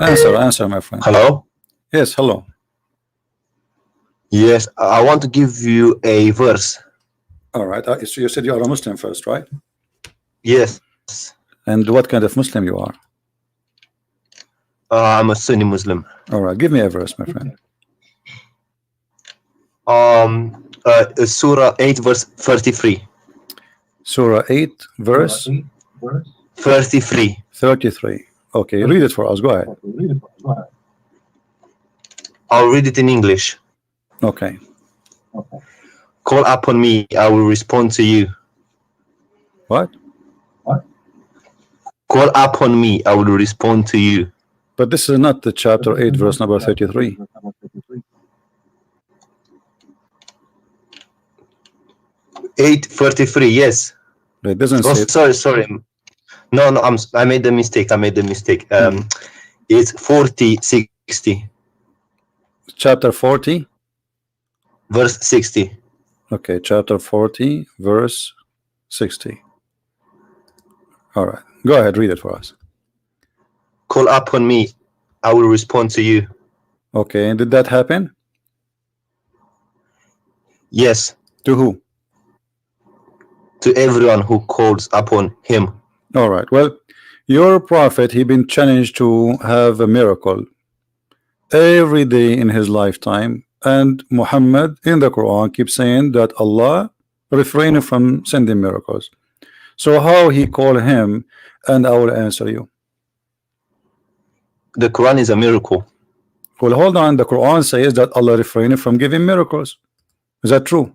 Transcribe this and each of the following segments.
Answer, my friend. Hello? Yes, hello. Yes, I want to give you a verse. All right. So you said you are a Muslim first, right? Yes. And what kind of Muslim you are? I'm a Sunni Muslim. All right. Give me a verse, my friend. Surah 8, verse 33. Surah 8, verse 33. 33. Okay, read it for us. Go ahead. I'll read it in English. Okay. Call upon me, I will respond to you. What? Call upon me, I will respond to you. But this is not the chapter 8, verse number 33. Eight 33. Yes. It doesn't Oh, say. sorry. No. I made the mistake. It's 40 60. Chapter 40, verse 60. Okay, chapter 40, verse 60. All right. Go ahead, read it for us. Call upon me, I will respond to you. Okay, and did that happen? Yes. To who? To everyone who calls upon him. All right. Well, your prophet, he been challenged to have a miracle every day in his lifetime, and Muhammad in the Quran keeps saying that Allah refrained from sending miracles. So how he call him, and I will answer you. The Quran is a miracle. Well, hold on. The Quran says that Allah refrained from giving miracles. Is that true?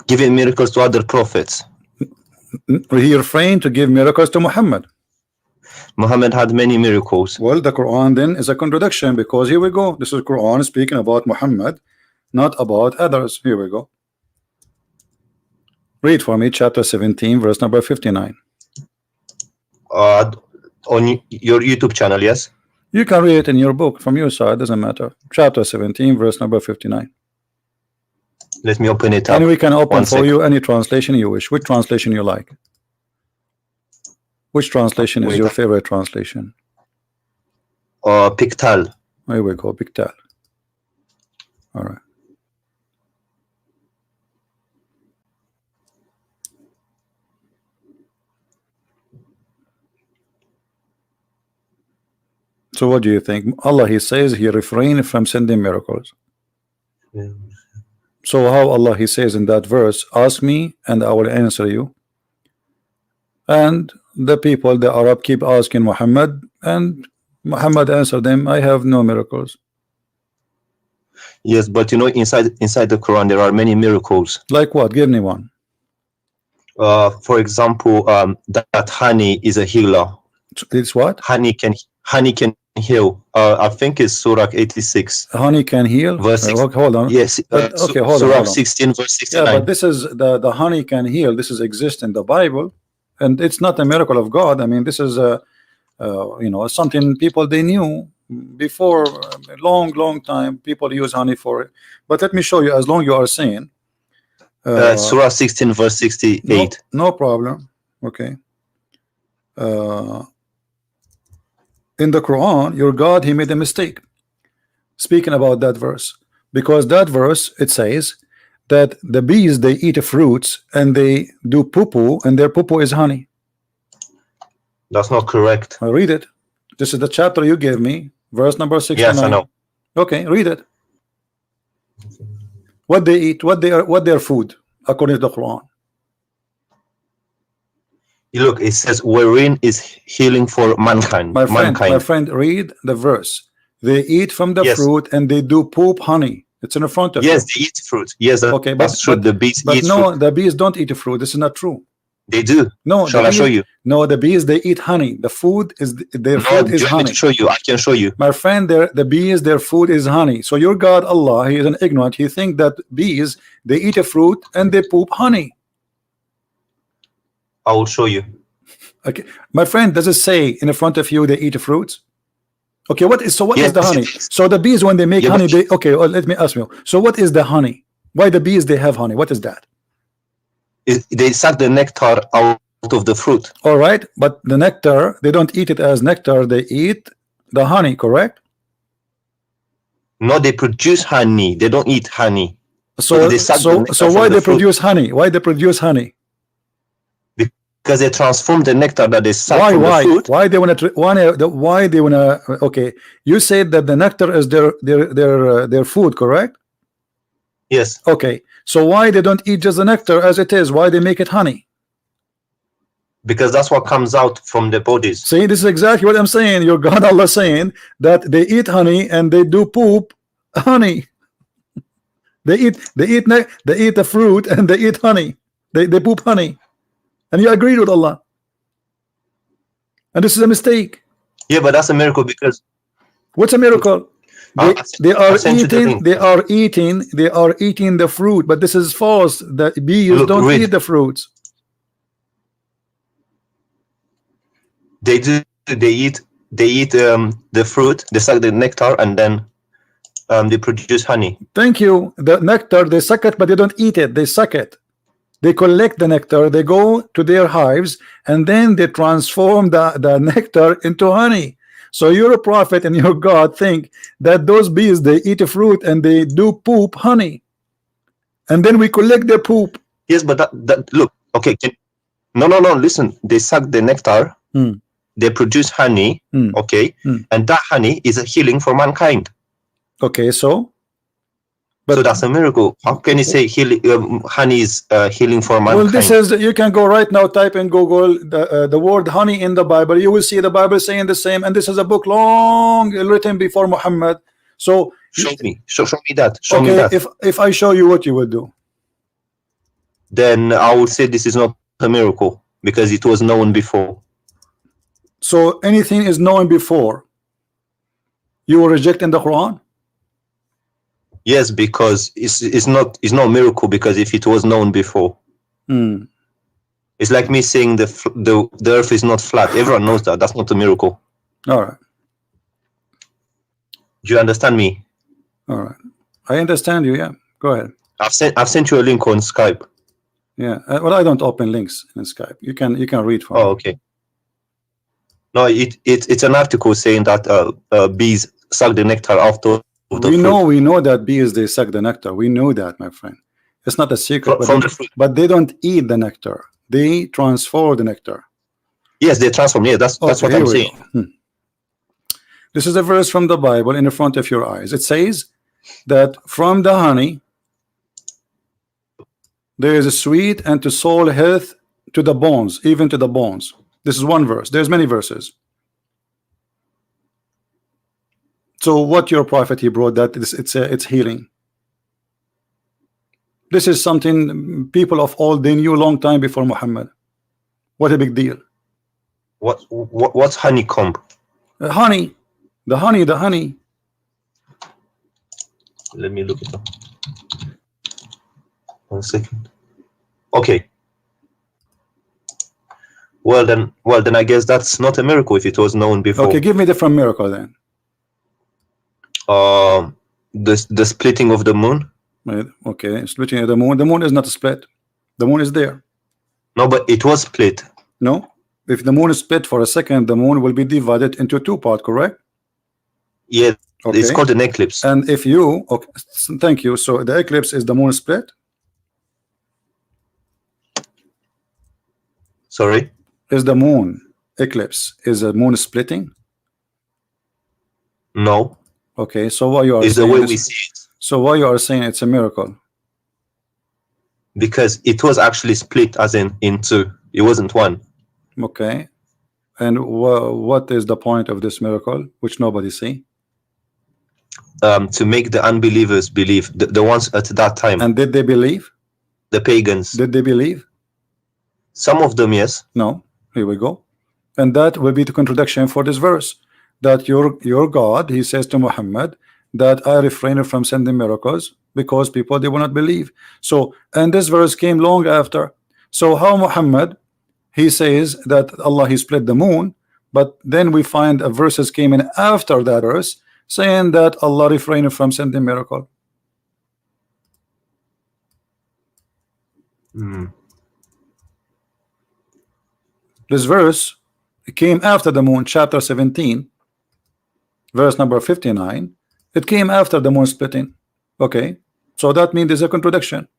Giving miracles to other prophets. He refrained to give miracles to Muhammad. Muhammad had many miracles. Well, the Quran then is a contradiction, because here we go. This is Quran speaking about Muhammad, not about others. Here we go. Read for me chapter 17, verse number 59. On your YouTube channel, yes? You can read it in your book from your side, doesn't matter. Chapter 17, verse number 59. Let me open it up. And we can open for you any translation you wish. Which translation you like? Which translation is your favorite translation? Pictal. Here we go, Pictal. All right. So what do you think? Allah, he says he refrained from sending miracles. Yeah. So how Allah, he says in that verse, ask me and I will answer you. And the people, the Arab, keep asking Muhammad, and Muhammad answered them, I have no miracles. Yes, but you know, inside the Quran there are many miracles. Like what? Give me one. For example, that honey is a healer. It's what? Honey can heal. I think it's Surah 86. Honey can heal. Verse hold on. Yes. Okay, hold Surah on. 16, verse 69. Yeah, but this is the honey can heal. This is exist in the Bible, and it's not a miracle of God. I mean, this is you know, something people they knew before a long time. People use honey for it. But let me show you. As long you are saying Surah 16, verse 68. No problem. Okay. In the Quran, your God, he made a mistake speaking about that verse, because that verse, it says that the bees, they eat fruits and they do poo-poo, and their poo-poo is honey. That's not correct. I read it. This is the chapter you gave me, verse number 69. Yes, I know. Okay, read it. What they eat, what their food according to the Quran. You look, it says wherein is healing for mankind. My friend, read the verse. They eat from the Yes. fruit and they do poop honey. It's in the front of Yes, you. they eat fruit. Yes, Okay, that's true. The bees but eat no, fruit. the bees don't eat fruit. This is not true. They do. No, Shall I show you? No, the bees, they eat honey. The food is their food is you want me honey. to show you? I can show you. My friend, the bees, their food is honey. So your God Allah, he is an ignorant. He think that bees, they eat a fruit and they poop honey. I will show you. Okay, my friend, does it say in the front of you they eat fruits? Okay, what is the honey? So the bees, when they make honey, they okay. Well, let me ask you. So what is the honey? Why the bees they have honey? What is that? They suck the nectar out of the fruit. All right, but the nectar, they don't eat it as nectar, they eat the honey, correct? No, they produce honey. They don't eat honey. So they suck the so nectar so from why the they fruit. produce honey? Why they produce honey? Because they transform the nectar that they suck Why from the fruit. why they want to why they want to? Okay, you said that the nectar is their food, correct? Yes, Okay, so why they don't eat just the nectar as it is? Why they make it honey? because that's what comes out from the bodies. See, this is exactly what I'm saying. Your God Allah saying that they eat honey and they do poop honey. They eat the fruit and they eat honey. They poop honey. And you agreed with Allah. And this is a mistake. Yeah, but that's a miracle because What's a miracle? They are sent you the eating link. they are eating the fruit, but this is false. The bees Look, don't read. eat the fruits. They do. They eat the fruit. They suck the nectar and then they produce honey. Thank you. The nectar, they suck it, but they don't eat it. They suck it. They collect the nectar, they go to their hives, and then they transform the nectar into honey. So your prophet and your God think that those bees, they eat a fruit and they do poop honey. And then we collect their poop. Yes, but that look, okay. No. Listen, they suck the nectar. They produce honey. Okay, and that honey is a healing for mankind. Okay, so that's a miracle. How can you say honey is healing for mankind? Well, this is, you can go right now, type in Google the word honey in the Bible. You will see the Bible saying the same. And this is a book long written before Muhammad. So show me that. Show me that. If I show you, what you will do? Then I would say this is not a miracle because it was known before. So anything is known before, you will reject in the Quran? Yes, because it's not a miracle because if it was known before. It's like me saying the earth is not flat. Everyone knows that. That's not a miracle. All right. Do you understand me? All right. I understand you. Yeah. Go ahead. I've sent you a link on Skype. Yeah. Well, I don't open links in Skype. You can read from. Oh, okay. No, it's an article saying that bees suck the nectar after. We know that bees, they suck the nectar. We know that, my friend. It's not a secret. But they don't eat the nectar. They transform the nectar. Yes, they transform. Yeah, that's what I'm saying. This is a verse from the Bible in the front of your eyes. It says that from the honey there is a sweet and to soul health to the bones, even to the bones. This is one verse. There's many verses. So what your prophet he brought that it's healing. This is something people of old they knew a long time before Muhammad. What a big deal. What's honeycomb? Honey. The honey. Let me look it up. 1 second. Okay. Well then I guess that's not a miracle if it was known before. Okay, give me a different miracle then. The splitting of the moon. Okay, splitting of the moon. The moon is not split. The moon is there. No, but it was split. No, if the moon is split for a second, the moon will be divided into two parts, correct? Yeah, okay. It's called an eclipse. And if you, okay, thank you. So the eclipse is the moon split. Sorry? Is the moon eclipse is the moon splitting? No. Okay, so why you are is the way we see it. So why you are saying it's a miracle? Because it was actually split as in two. It wasn't one. Okay. And what is the point of this miracle, which nobody see? To make the unbelievers believe, the ones at that time. And did they believe? The pagans. Did they believe? Some of them, yes. No. Here we go. And that will be the contradiction for this verse. That your God, he says to Muhammad, that I refrain from sending miracles because people, they will not believe. So, and this verse came long after. So how Muhammad, he says that Allah, he split the moon, but then we find verses came in after that verse saying that Allah refrained from sending miracle. This verse came after the moon, chapter 17, verse number 59. It came after the moon splitting. Okay, so that means there's a contradiction.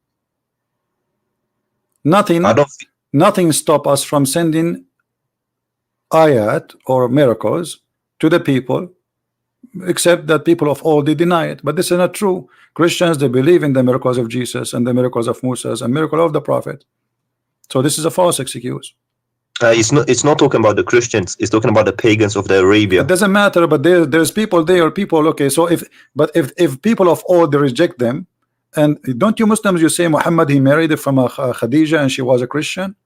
Nothing stop us from sending ayat or miracles to the people, except that people of old they deny it. But this is not true. Christians, they believe in the miracles of Jesus and the miracles of Moses and miracle of the prophet. So this is a false excuse. It's not talking about the Christians. It's talking about the pagans of the Arabia. It doesn't matter, but there's people there, people. Okay, so if people of old they reject them, and don't you Muslims, you say Muhammad he married from a Khadija and she was a Christian?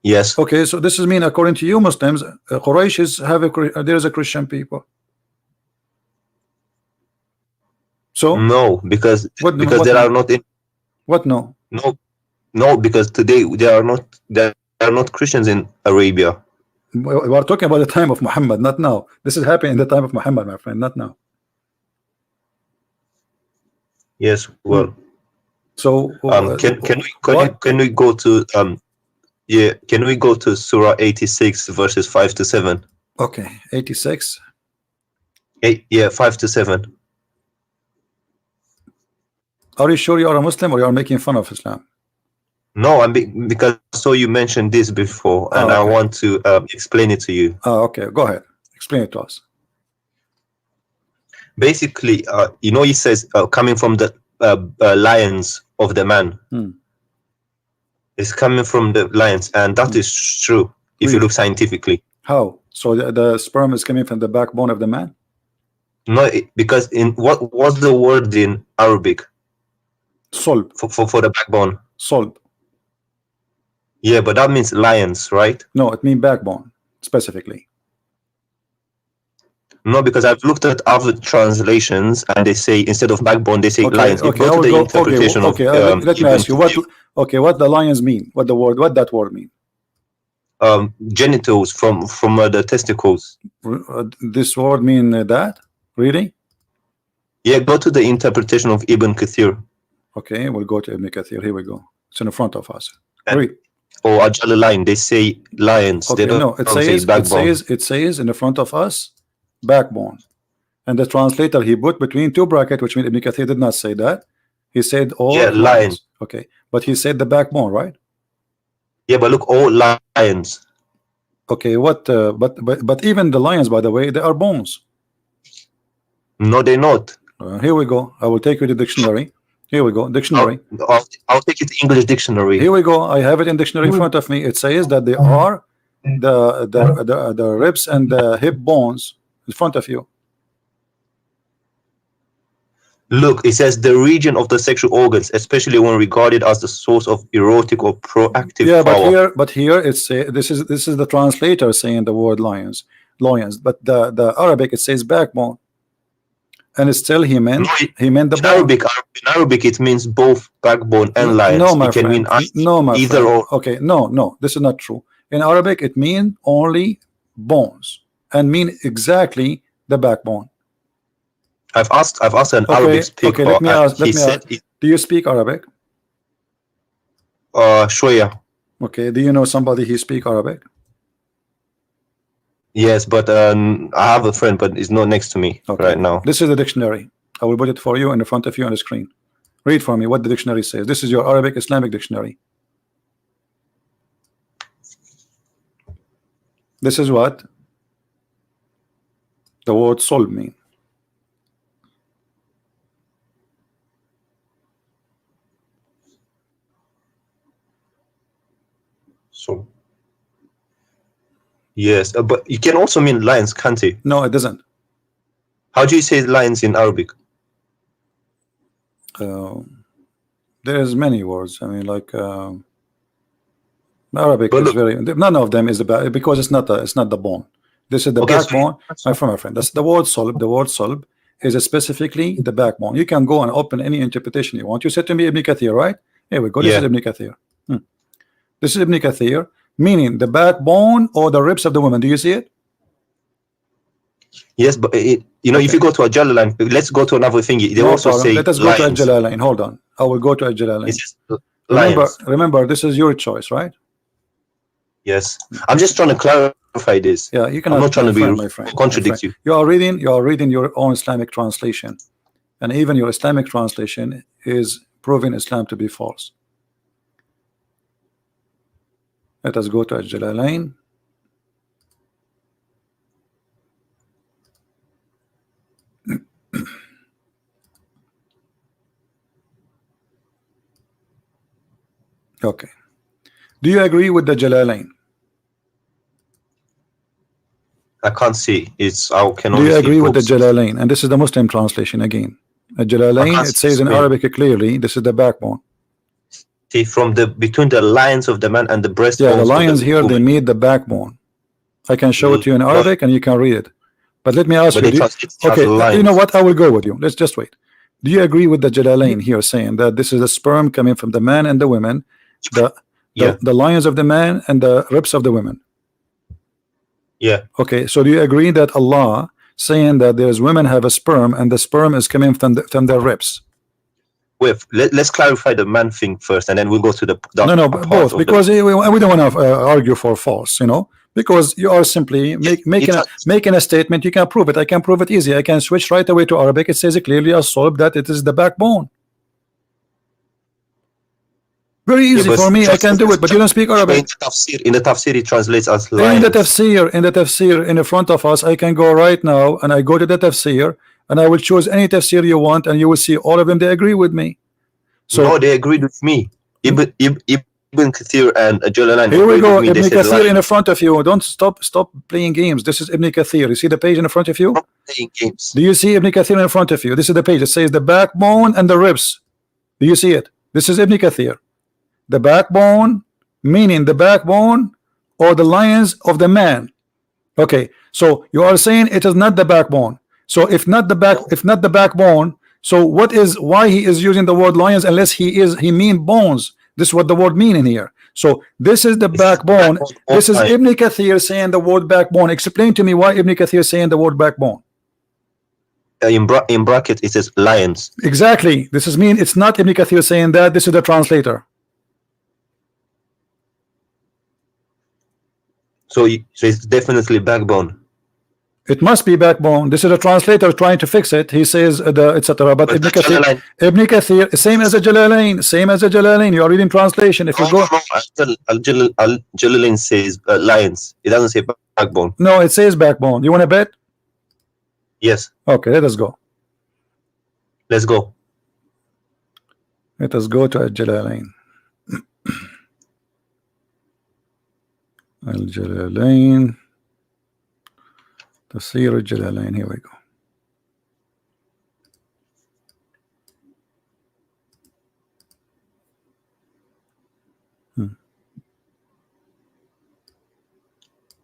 Yes. Okay, so this is mean according to you Muslims, Quraysh there's a Christian people. So no, because there are not in what no because today there are not Christians in Arabia. We are talking about the time of Muhammad, not now. This is happening in the time of Muhammad, my friend, not now. Yes, well. So can we go to can we go to Surah 86 verses 5 to 7? Okay, 86. 5 to 7. Are you sure you are a Muslim or you are making fun of Islam? No, because so you mentioned this before, and okay. I want to explain it to you. Okay, go ahead. Explain it to us. Basically, he says coming from the lions of the man. It's coming from the lions, and that is true if you look scientifically. How? So the sperm is coming from the backbone of the man? No, because in what's the word in Arabic? Solb. For the backbone. Solb. Yeah, but that means lions, right? No, it means backbone specifically. No, because I've looked at other translations and they say instead of backbone they say lions. Okay, let me ask you what the lions mean. What that word mean? Genitals from the testicles. This word mean that? Really? Yeah, go to the interpretation of Ibn Kathir. Okay, we'll go to Ibn Kathir. Here we go. It's in front of us. Read. Or Ajal line, they say lions. Okay, they no, it says in the front of us, backbone. And the translator he put between two brackets, which means Ibn Kathir did not say that. He said all lions. Okay, but he said the backbone, right? Yeah, but look, all lions. Okay, what? But even the lions, by the way, they are bones. No, they're not. Here we go. I will take you to the dictionary. Here we go. Dictionary. I'll take it to English dictionary. Here we go. I have it in dictionary in front of me. It says that they are the ribs and the hip bones in front of you. Look, it says the region of the sexual organs, especially when regarded as the source of erotic or proactive power. But here it's this is the translator saying the word lions. But the Arabic it says backbone. And still he meant the bone. In Arabic it means both backbone and lions. No, my it can friend. Mean either friend. or. Okay, no, this is not true. In Arabic it means only bones and mean exactly the backbone. I've asked an Arabic speaker. Okay, let me ask. Do you speak Arabic? Shoya. Okay, do you know somebody who speak Arabic? Yes, but I have a friend, but he's not next to me right now. This is the dictionary. I will put it for you in front of you on the screen. Read for me what the dictionary says. This is your Arabic Islamic dictionary. This is what the word solb mean. So. Yes, but it can also mean lions, can't it? No, it doesn't. How do you say lions in Arabic? There's many words. I mean, like Arabic is very. None of them is about because it's not the bone. This is the backbone. My friend, that's the word solb. The word solb is specifically the backbone. You can go and open any interpretation you want. You said to me Ibn Kathir, right? Here we go. This is Ibn Kathir. This is Ibn Kathir. Meaning the backbone or the ribs of the woman. Do you see it? Yes, but if you go to a Jalalain, let's go to another thing. They also say let us go to a Jalalain. Hold on. I will go to a Jalalain. Remember, this is your choice, right? Yes, I'm just trying to clarify this. Yeah, you I'm cannot. not trying to be my friend, contradict you. You are reading your own Islamic translation, and even your Islamic translation is proving Islam to be false. Let us go to Al-Jalalain. Okay. Do you agree with the Jalalain? I can't see. It's I can Do only you see agree with the books. Jalalain? And this is the Muslim translation again. Jalalain, it says in Arabic clearly, this is the backbone. See, from the between the lines of the man and the breast. Yeah, the lions here, they meet the backbone. I can show it to you in Arabic and you can read it. But let me ask you, okay, you know what? I will go with you. Let's just wait. Do you agree with the Jalalain here saying that this is the sperm coming from the man and the women, the lions of the man and the ribs of the women? Yeah. Okay, so do you agree that Allah saying that there's women have a sperm and the sperm is coming from their ribs? Wait, let's clarify the man thing first, and then we'll go to the no, both, because we don't want to argue for false, you know, because you are simply making a statement. You can prove it. I can prove it easy. I can switch right away to Arabic. It says it clearly as solved that it is the backbone. Very easy for me. I can do it, but you don't speak Arabic. In the tafsir, it translates as lions. In the tafsir in the front of us, I can go right now and I go to the tafsir and I will choose any tafsir you want, and you will see all of them. They agree with me. So no, they agreed with me. Ibn Kathir and Jalalain. Here we go. Ibn Kathir in the front of you. Don't stop playing games. This is Ibn Kathir. You see the page in the front of you? Playing games. Do you see Ibn Kathir in front of you? This is the page. It says the backbone and the ribs. Do you see it? This is Ibn Kathir. The backbone, meaning the backbone or the lions of the man. Okay, so you are saying it is not the backbone. So if not the backbone, so why he is using the word lions unless he mean bones? This is what the word mean in here. So this is the backbone. This is Ibn Kathir saying the word backbone. Explain to me why Ibn Kathir saying the word backbone. In bracket it says lions. Exactly. This is mean it's not Ibn Kathir saying that. This is the translator. So it's definitely backbone. It must be backbone. This is a translator trying to fix it. He says etc. But Ibn Kathir, same as a Jalalain. You are reading translation. If you go, Jalalain says lions. It doesn't say backbone. No, it says backbone. You want to bet? Yes. Okay, let us go. Let's go. Let us go to Al-Jalalain. Al-Jalalain. Tafsir Al-Jalalain. Here we go.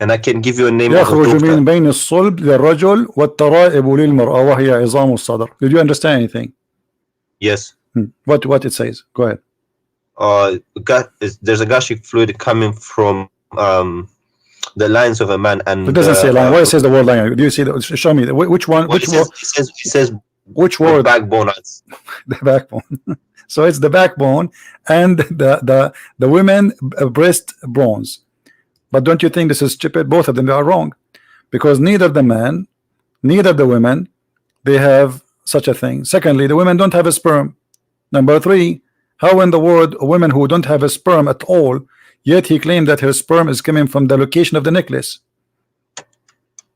And I can give you a name. يخرج من بين الصلب للرجل والترائب للمرأة وهي عظام الصدر. Did you understand anything? Yes. What it says? Go ahead. There's a gastric fluid coming from the lines of a man, and it doesn't say line. Why it says the word line? Do you see that? Show me which one. Which word? It says which word? Backbone. The backbone. So it's the backbone and the women breast bones. But don't you think this is stupid? Both of them are wrong, because neither the man, neither the women, they have such a thing. Secondly, the women don't have a sperm. Number three, how in the world women who don't have a sperm at all, yet he claimed that her sperm is coming from the location of the necklace?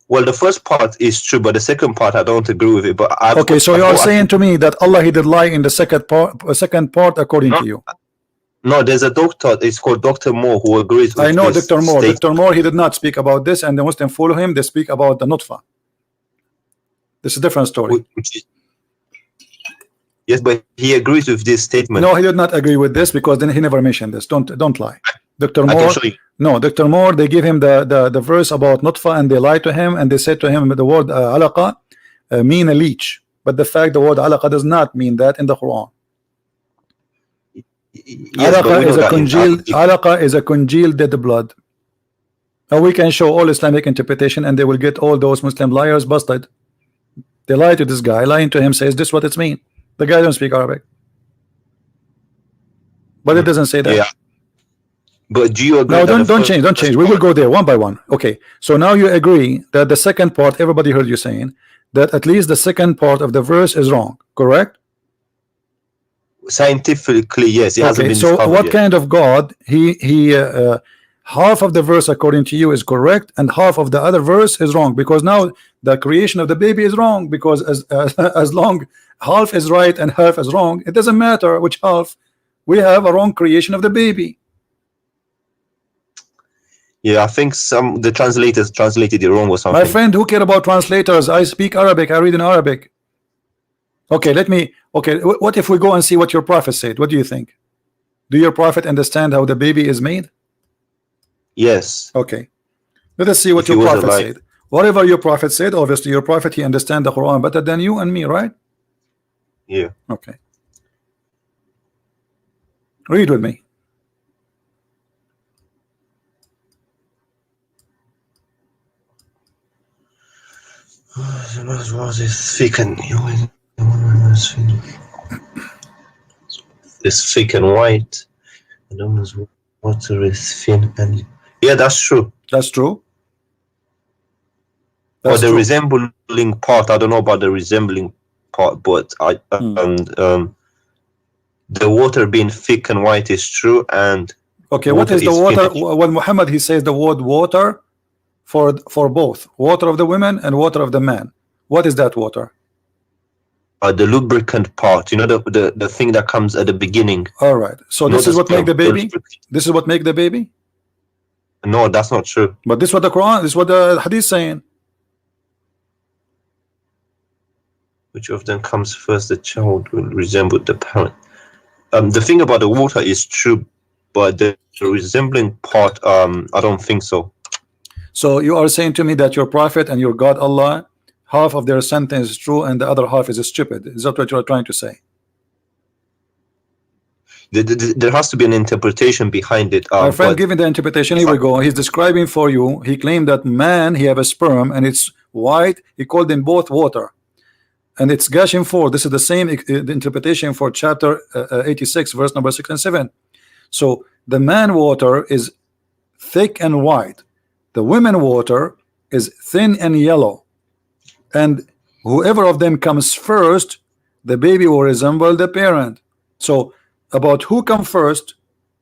Well, the first part is true, but the second part I don't agree with it. But okay, so you are saying to me that Allah he did lie in the second part according to you? No, there's a doctor. It's called Dr. Moore who agrees with I know this Dr. Moore. statement. Dr. Moore, he did not speak about this, and the Muslim follow him. They speak about the nutfa. This is a different story. Yes, but he agrees with this statement. No, he did not agree with this, because then he never mentioned this. Don't lie. Dr. Moore. I can show you. No, Dr. Moore, they give him the verse about nutfa, and they lied to him, and they said to him the word alaqa mean a leech, but the fact the word alaqa does not mean that in the Quran. Yes, alaqa is a congealed dead blood. And we can show all Islamic interpretation, and they will get all those Muslim liars busted. They lie to this guy, lying to him, says this what it's mean. The guy don't speak Arabic, but it doesn't say that. Yeah. But do you agree? No, that don't change. We will go there one by one. Okay. So now you agree that the second part, everybody heard you saying that at least the second part of the verse is wrong, correct? Scientifically, yes, it hasn't been so discovered what yet. kind of God half of the verse according to you is correct and half of the other verse is wrong, because now the creation of the baby is wrong, because as long half is right and half is wrong, it doesn't matter which half, we have a wrong creation of the baby. Yeah, I think the translators translated it wrong or something. My friend, who care about translators? I speak Arabic, I read in Arabic. Okay, what if we go and see what your prophet said? What do you think? Do your prophet understand how the baby is made? Yes. Okay, let us see what your prophet said. Whatever your prophet said, obviously your prophet, he understands the Quran better than you and me, right? Yeah. Okay, read with me. It's thick and white. The water is thin and yeah, that's true. That's true. But the resembling part, I don't know about the resembling part, but the water being thick and white is true. And okay, what is the water? When Muhammad he says the word water for both water of the women and water of the man, what is that water? The lubricant part, you know, the thing that comes at the beginning. All right, so this is what make the baby. This is what make the baby. No, that's not true. But this is what the Quran, this is what the Hadith saying. Which of them comes first? The child will resemble the parent. The thing about the water is true, but the resembling part, I don't think so. So you are saying to me that your prophet and your God Allah, half of their sentence is true and the other half is stupid. Is that what you are trying to say? There has to be an interpretation behind it. My friend, given the interpretation, here we go. He's describing for you. He claimed that man, he have a sperm and it's white. He called them both water, and it's gushing forth. This is the same the interpretation for chapter 86, verse number 6 and 7. So the man water is thick and white. The women water is thin and yellow, and whoever of them comes first, the baby will resemble the parent. So about who comes first,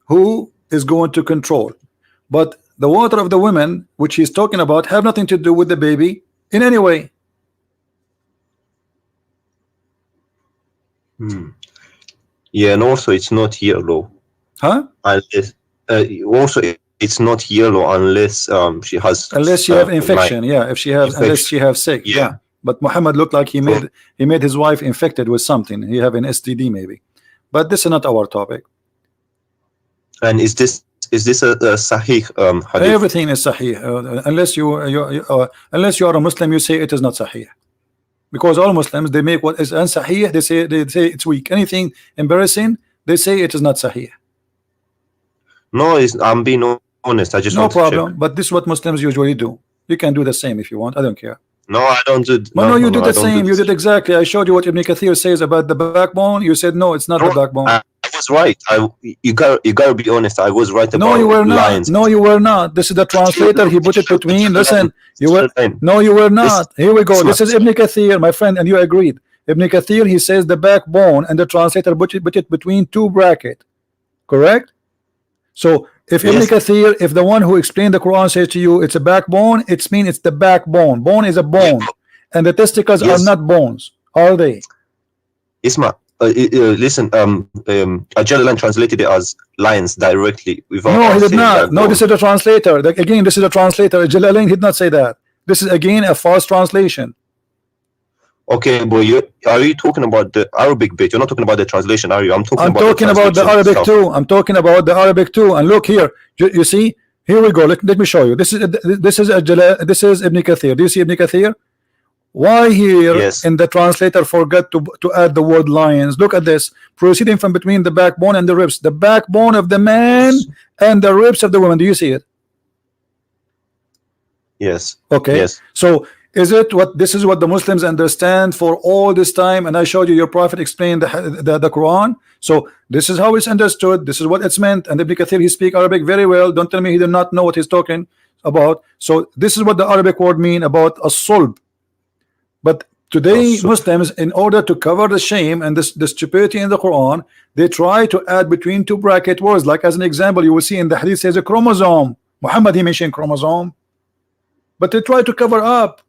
who is going to control. But the water of the women, which he's talking about, have nothing to do with the baby in any way. Yeah, and also it's not yellow. Huh? Also it's not yellow unless she has, unless she have infection. Yeah, if she has infection. Unless she have sick. Yeah. But Muhammad looked like he made his wife infected with something. He have an STD maybe. But this is not our topic. And is this a sahih hadith? Everything is sahih. Unless you are a Muslim, you say it is not sahih. Because all Muslims, they make what is unsahih, they say it's weak. Anything embarrassing, they say it is not sahih. No, I'm being honest. I just no want problem. To check. But this is what Muslims usually do. You can do the same if you want. I don't care. No, I don't do. No, you did the same. You did exactly. I showed you what Ibn Kathir says about the backbone. You said no, it's not the backbone. I was right. You gotta be honest. I was right about no, you were not. lions. No, you were not. This is the translator. He put it between. Listen, you were. No, you were not. Here we go. This is Ibn Kathir, my friend, and you agreed. Ibn Kathir, he says the backbone, and the translator put it between two brackets. Correct. So if Ibn Kathir, if the one who explained the Quran says to you it's a backbone, it means it's the backbone. Bone is a bone, and the testicles are not bones, are they? Isma, listen. Ajalalan translated it as lions directly. No, he did not. No, this is the translator. Again, this is the translator. Jalalain did not say that. This is again a false translation. Okay, but are you talking about the Arabic bit? You're not talking about the translation, are you? I'm talking about the Arabic stuff. Too. I'm talking about the Arabic too. And look here, you see, here we go. Let me show you. This is Ibn Kathir. Do you see Ibn Kathir? Why here in the translator forgot to add the word lions? Look at this. Proceeding from between the backbone and the ribs. The backbone of the man and the ribs of the woman. Do you see it? Yes. Okay. Yes. So Is it what this is what the Muslims understand for all this time? And I showed you your prophet explained the Quran. So this is how it's understood. This is what it's meant. And Ibn Kathir, he speak Arabic very well. Don't tell me he did not know what he's talking about. So this is what the Arabic word mean about a sulb. But today Muslims, in order to cover the shame and the stupidity in the Quran, they try to add between two bracket words. Like as an example, you will see in the hadith says a chromosome. Muhammad, he mentioned chromosome, but they try to cover up.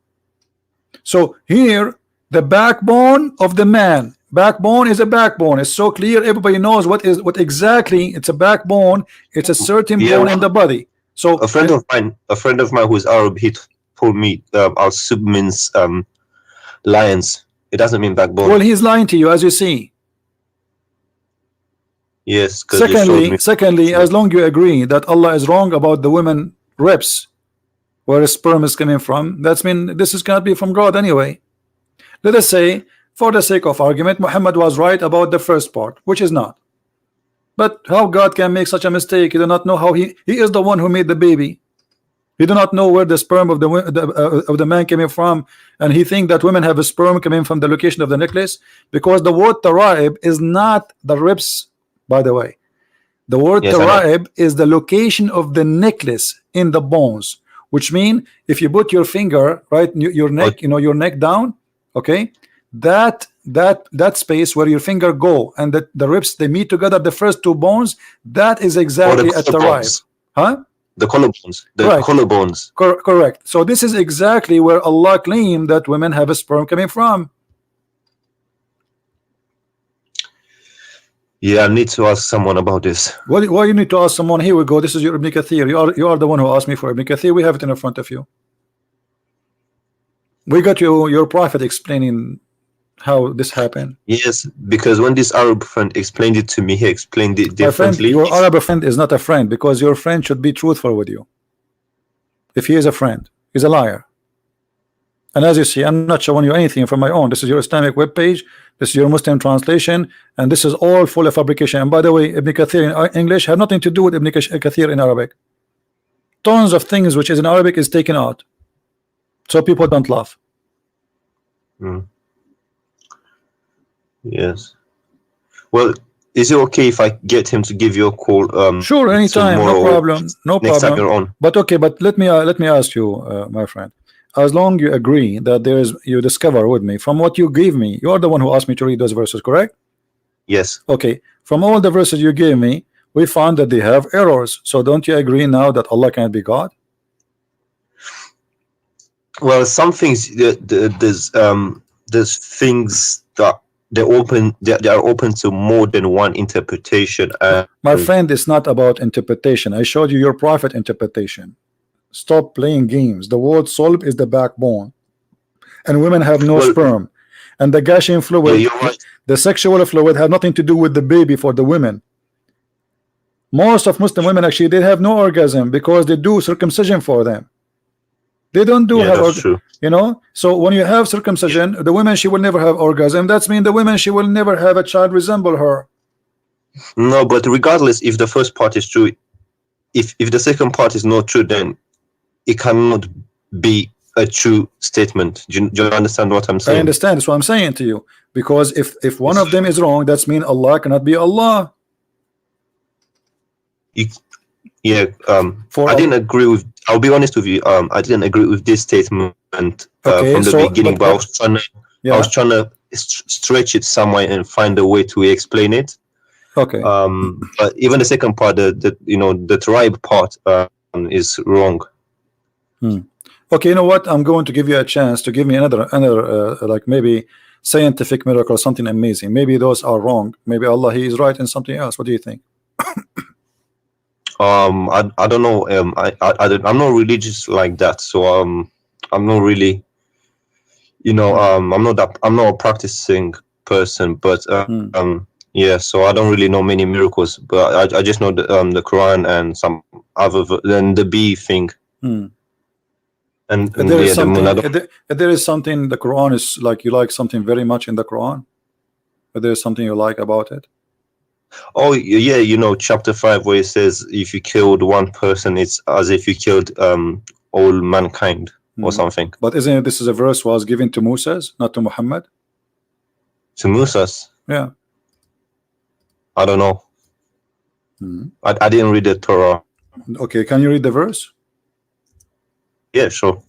So here, the backbone of the man. Backbone is a backbone. It's so clear. Everybody knows what exactly. It's a backbone. It's a certain bone in the body. So a friend of mine who's Arab, he told me al-sub means lions. It doesn't mean backbone. Well, he's lying to you, as you see. Yes. Secondly, as long you agree that Allah is wrong about the women ribs, where sperm is coming from, that's mean this is cannot be from God anyway. Let us say, for the sake of argument, Muhammad was right about the first part, which is not. But how God can make such a mistake? You do not know how he is the one who made the baby. He do not know where the sperm of the man came from, and he think that women have a sperm coming from the location of the necklace, because the word taraib is not the ribs, by the way. The word taraib is the location of the necklace in the bones. Which mean if you put your finger right your neck, your neck down, okay, that space where your finger go and the ribs they meet together, the first two bones, that is exactly at the right, huh? The collarbones, collarbones. Correct. So this is exactly where Allah claimed that women have a sperm coming from. Yeah, I need to ask someone about this. Why you need to ask someone? Here we go. This is your Ibn Kathir. You are the one who asked me for Ibn Kathir. We have it in front of you. We got your prophet explaining how this happened. Yes, because when this Arab friend explained it to me, he explained it differently. My friend, your Arab friend is not a friend, because your friend should be truthful with you. If he is a friend, he's a liar. And as you see, I'm not showing you anything from my own. This is your Islamic web page. This is your Muslim translation, and this is all full of fabrication. And by the way, Ibn Kathir in English had nothing to do with Ibn Kathir in Arabic. Tons of things which is in Arabic is taken out, so people don't laugh. Yes. Well, is it okay if I get him to give you a call? Sure, anytime, no problem, no next problem. Time you're on. But okay, but let me ask you, my friend. As long you agree that there is, you discover with me from what you gave me, you are the one who asked me to read those verses, correct? Yes. Okay, from all the verses you gave me, we found that they have errors. So don't you agree now that Allah can't be God? Well, some things there's things that they are open to more than one interpretation. My friend, it's not about interpretation. I showed you your prophet interpretation. Stop playing games. The word sulb is the backbone, and women have no sperm, and the gushing fluid, the sexual fluid, have nothing to do with the baby for the women. Most of Muslim women actually they have no orgasm because they do circumcision for them. They don't do so when you have circumcision, the women she will never have orgasm. That's mean the women she will never have a child resemble her. No, but regardless, if the first part is true, if the second part is not true, then it cannot be a true statement. Do you understand what I'm saying? I understand. That's what I'm saying to you. Because if one of them is wrong, that's mean Allah cannot be Allah. I didn't agree with. I'll be honest with you. I didn't agree with this statement from the beginning, but I was trying to stretch it somewhere and find a way to explain it. Okay. But even the second part, the tribe part, is wrong. Okay, you know what? I'm going to give you a chance to give me another like maybe scientific miracle, something amazing. Maybe those are wrong. Maybe Allah he is right in something else. What do you think? I don't know. I'm not religious like that, so I'm not really, I'm not a practicing person, but yeah, so I don't really know many miracles, but I just know the Quran and some other than the bee thing. And there is something the Quran is like, you like something very much in the Quran, but there's something you like about it. Oh yeah, chapter 5 where it says if you killed one person, it's as if you killed all mankind. or something. But isn't it, this is a verse was given to Moses, not to Muhammad? To Moses? Yeah. I don't know. I didn't read the Torah. Okay, can you read the verse? Yeah, sure.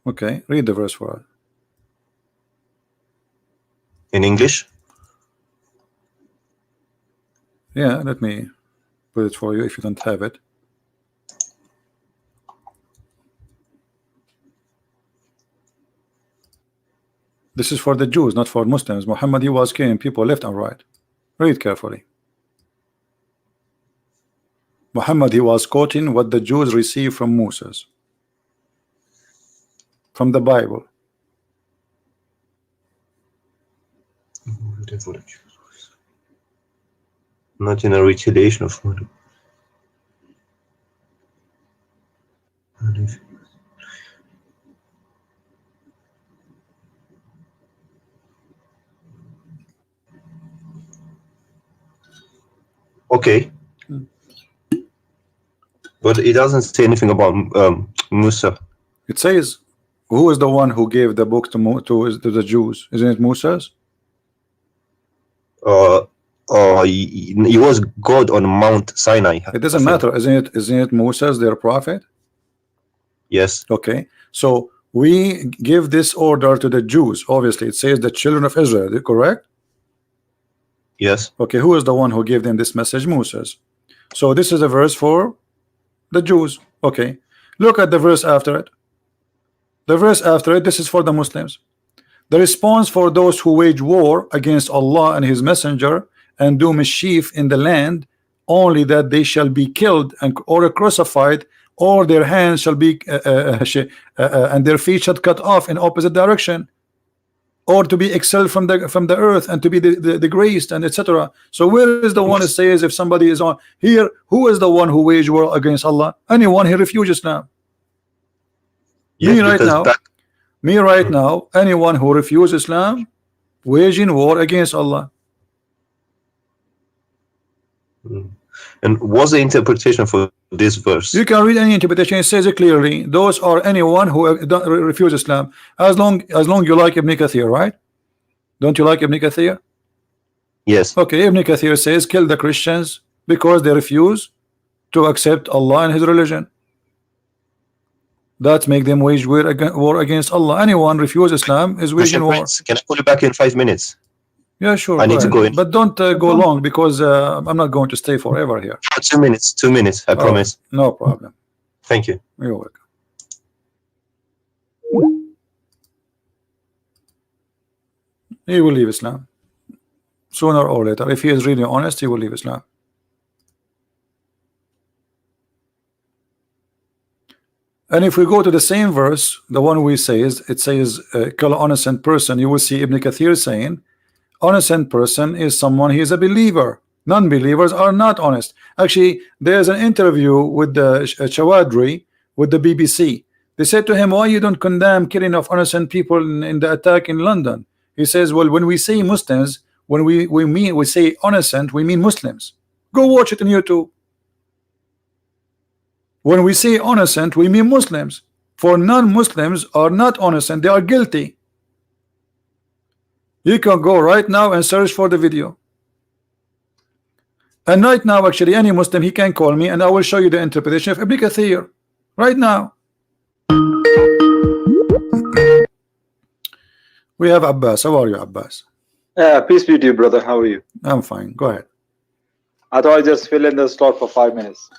Okay, read the verse for us. In English? Yeah, let me put it for you if you don't have it. This is for the Jews, not for Muslims. Muhammad, he was killing people left and right. Read carefully. Muhammad, he was quoting what the Jews received from Moses, from the Bible. Not in a retaliation of murder. Okay. But it doesn't say anything about Musa. It says, who is the one who gave the book to the Jews? Isn't it Moses? He was God on Mount Sinai. It doesn't matter, isn't it Moses, their prophet? Yes. Okay, so we give this order to the Jews. Obviously, it says the children of Israel, correct? Yes. Okay, who is the one who gave them this message? Moses. So this is a verse for the Jews. Okay, look at the verse after it. The verse after it, this is for the Muslims. The response for those who wage war against Allah and His Messenger and do mischief in the land, only that they shall be killed or crucified, or their hands shall be and their feet shall cut off in opposite direction, or to be expelled from the earth and to be degraded, and etc. So where is the one that says if somebody is on here, who is the one who wage war against Allah? Anyone who refuses Islam. Yes, me right now, anyone who refuses Islam, waging war against Allah. And what's the interpretation for this verse? You can read any interpretation. It says it clearly. Those are anyone who don't refuse Islam. As long you like Ibn Kathir, right? Don't you like Ibn Kathir? Yes. Okay, Ibn Kathir says kill the Christians because they refuse to accept Allah and His religion. That make them wage war against Allah. Anyone refuse Islam is waging war. Can I call you back in 5 minutes? Yeah, sure. I need to go in. But don't go long, because I'm not going to stay forever here. 2 minutes. 2 minutes. I promise. No problem. Thank you. You're welcome. He will leave Islam sooner or later. If he is really honest, he will leave Islam. And if we go to the same verse, the one we say is, it says kill an innocent person, you will see Ibn Kathir saying innocent person is someone, he is a believer. Non-believers are not honest. Actually, there's an interview with the Chawadri with the BBC. They said to him, why you don't condemn killing of innocent people in the attack in London? He says, well, when we say Muslims, when we say innocent, we mean Muslims. Go watch it on YouTube. When we say innocent, we mean Muslims. For non-Muslims are not innocent, they are guilty. You can go right now and search for the video. And right now, actually, any Muslim, he can call me and I will show you the interpretation of Ibn Kathir. Right now. We have Abbas. How are you, Abbas? Peace be to you, brother. How are you? I'm fine. Go ahead. I thought I'd just fill in the slot for 5 minutes.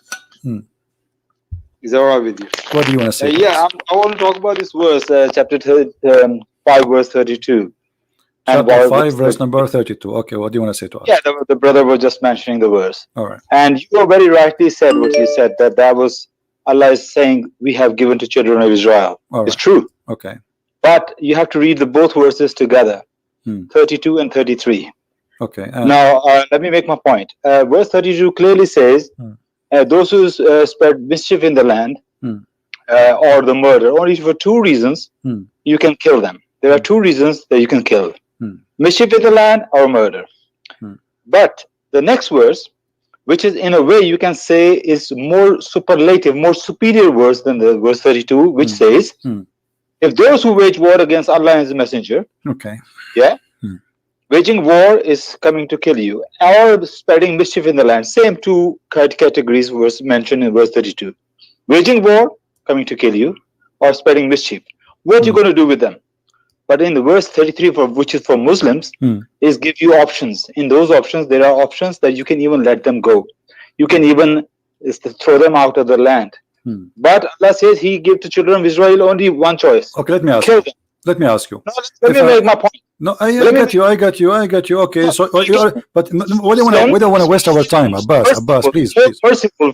Is that all right with you? What do you want to say? I want to talk about this verse, chapter 5, verse 32. Chapter 5, verse number 32. Okay, what do you want to say to us? Yeah, the brother was just mentioning the verse. All right. And you very rightly said what you said, that was Allah is saying, we have given to children of Israel. All right. It's true. Okay. But you have to read both verses together, 32 and 33. Okay. Now, let me make my point. Verse 32 clearly says, those who spread mischief in the land or the murder, only for 2 reasons you can kill them. There are 2 reasons that you can kill. Mischief in the land or murder. But the next verse which is in a way you can say is more superlative, more superior verse than the verse 32, which says, if those who wage war against Allah and His Messenger, Okay. yeah, waging war is coming to kill you, or spreading mischief in the land. Same two categories was mentioned in verse 32. Waging war, coming to kill you, or spreading mischief. What you going to do with them? But in the verse 33, which is for Muslims, is give you options. In those options, there are options that you can even let them go. You can even throw them out of the land. But Allah says He gave to children of Israel only one choice. Okay, let me ask Kill you. them. Let me ask you. No, let me make my point. No, I got you. Okay, so we don't want to waste our time, Abbas, please.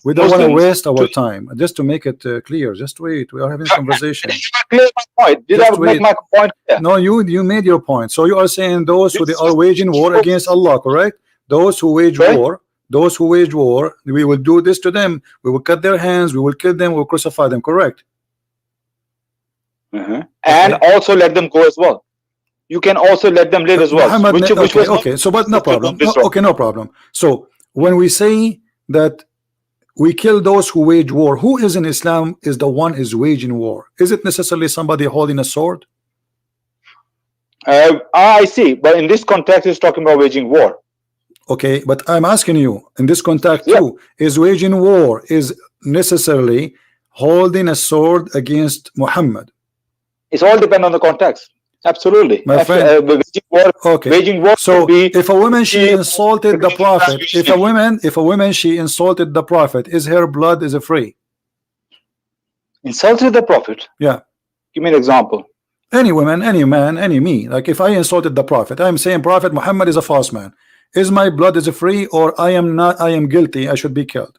We don't want to waste our time. Just to make it clear, just wait. We are having a conversation. Clear my point. Did I make my point? Yeah. No, you made your point. So you are saying those who they are waging war against Allah, correct? Those who wage war, we will do this to them. We will cut their hands. We will kill them. We will crucify them. Correct? And also let them go as well. You can also let them live as well. Okay. So, but no problem. No problem. So, when we say that we kill those who wage war, who is in Islam is the one is waging war? Is it necessarily somebody holding a sword? I see, but in this context, it's talking about waging war. Okay, but I'm asking you in this context too, is waging war is necessarily holding a sword against Muhammad? It's all depend on the context. Absolutely, my friend. Waging war. So if a woman she insulted the Prophet, if a woman she insulted the Prophet, is her blood is free? Insulted the Prophet? Yeah. Give me an example. Any woman, any man, any me. Like if I insulted the Prophet, I'm saying Prophet Muhammad is a false man. Is my blood is free or I am not? I am guilty. I should be killed.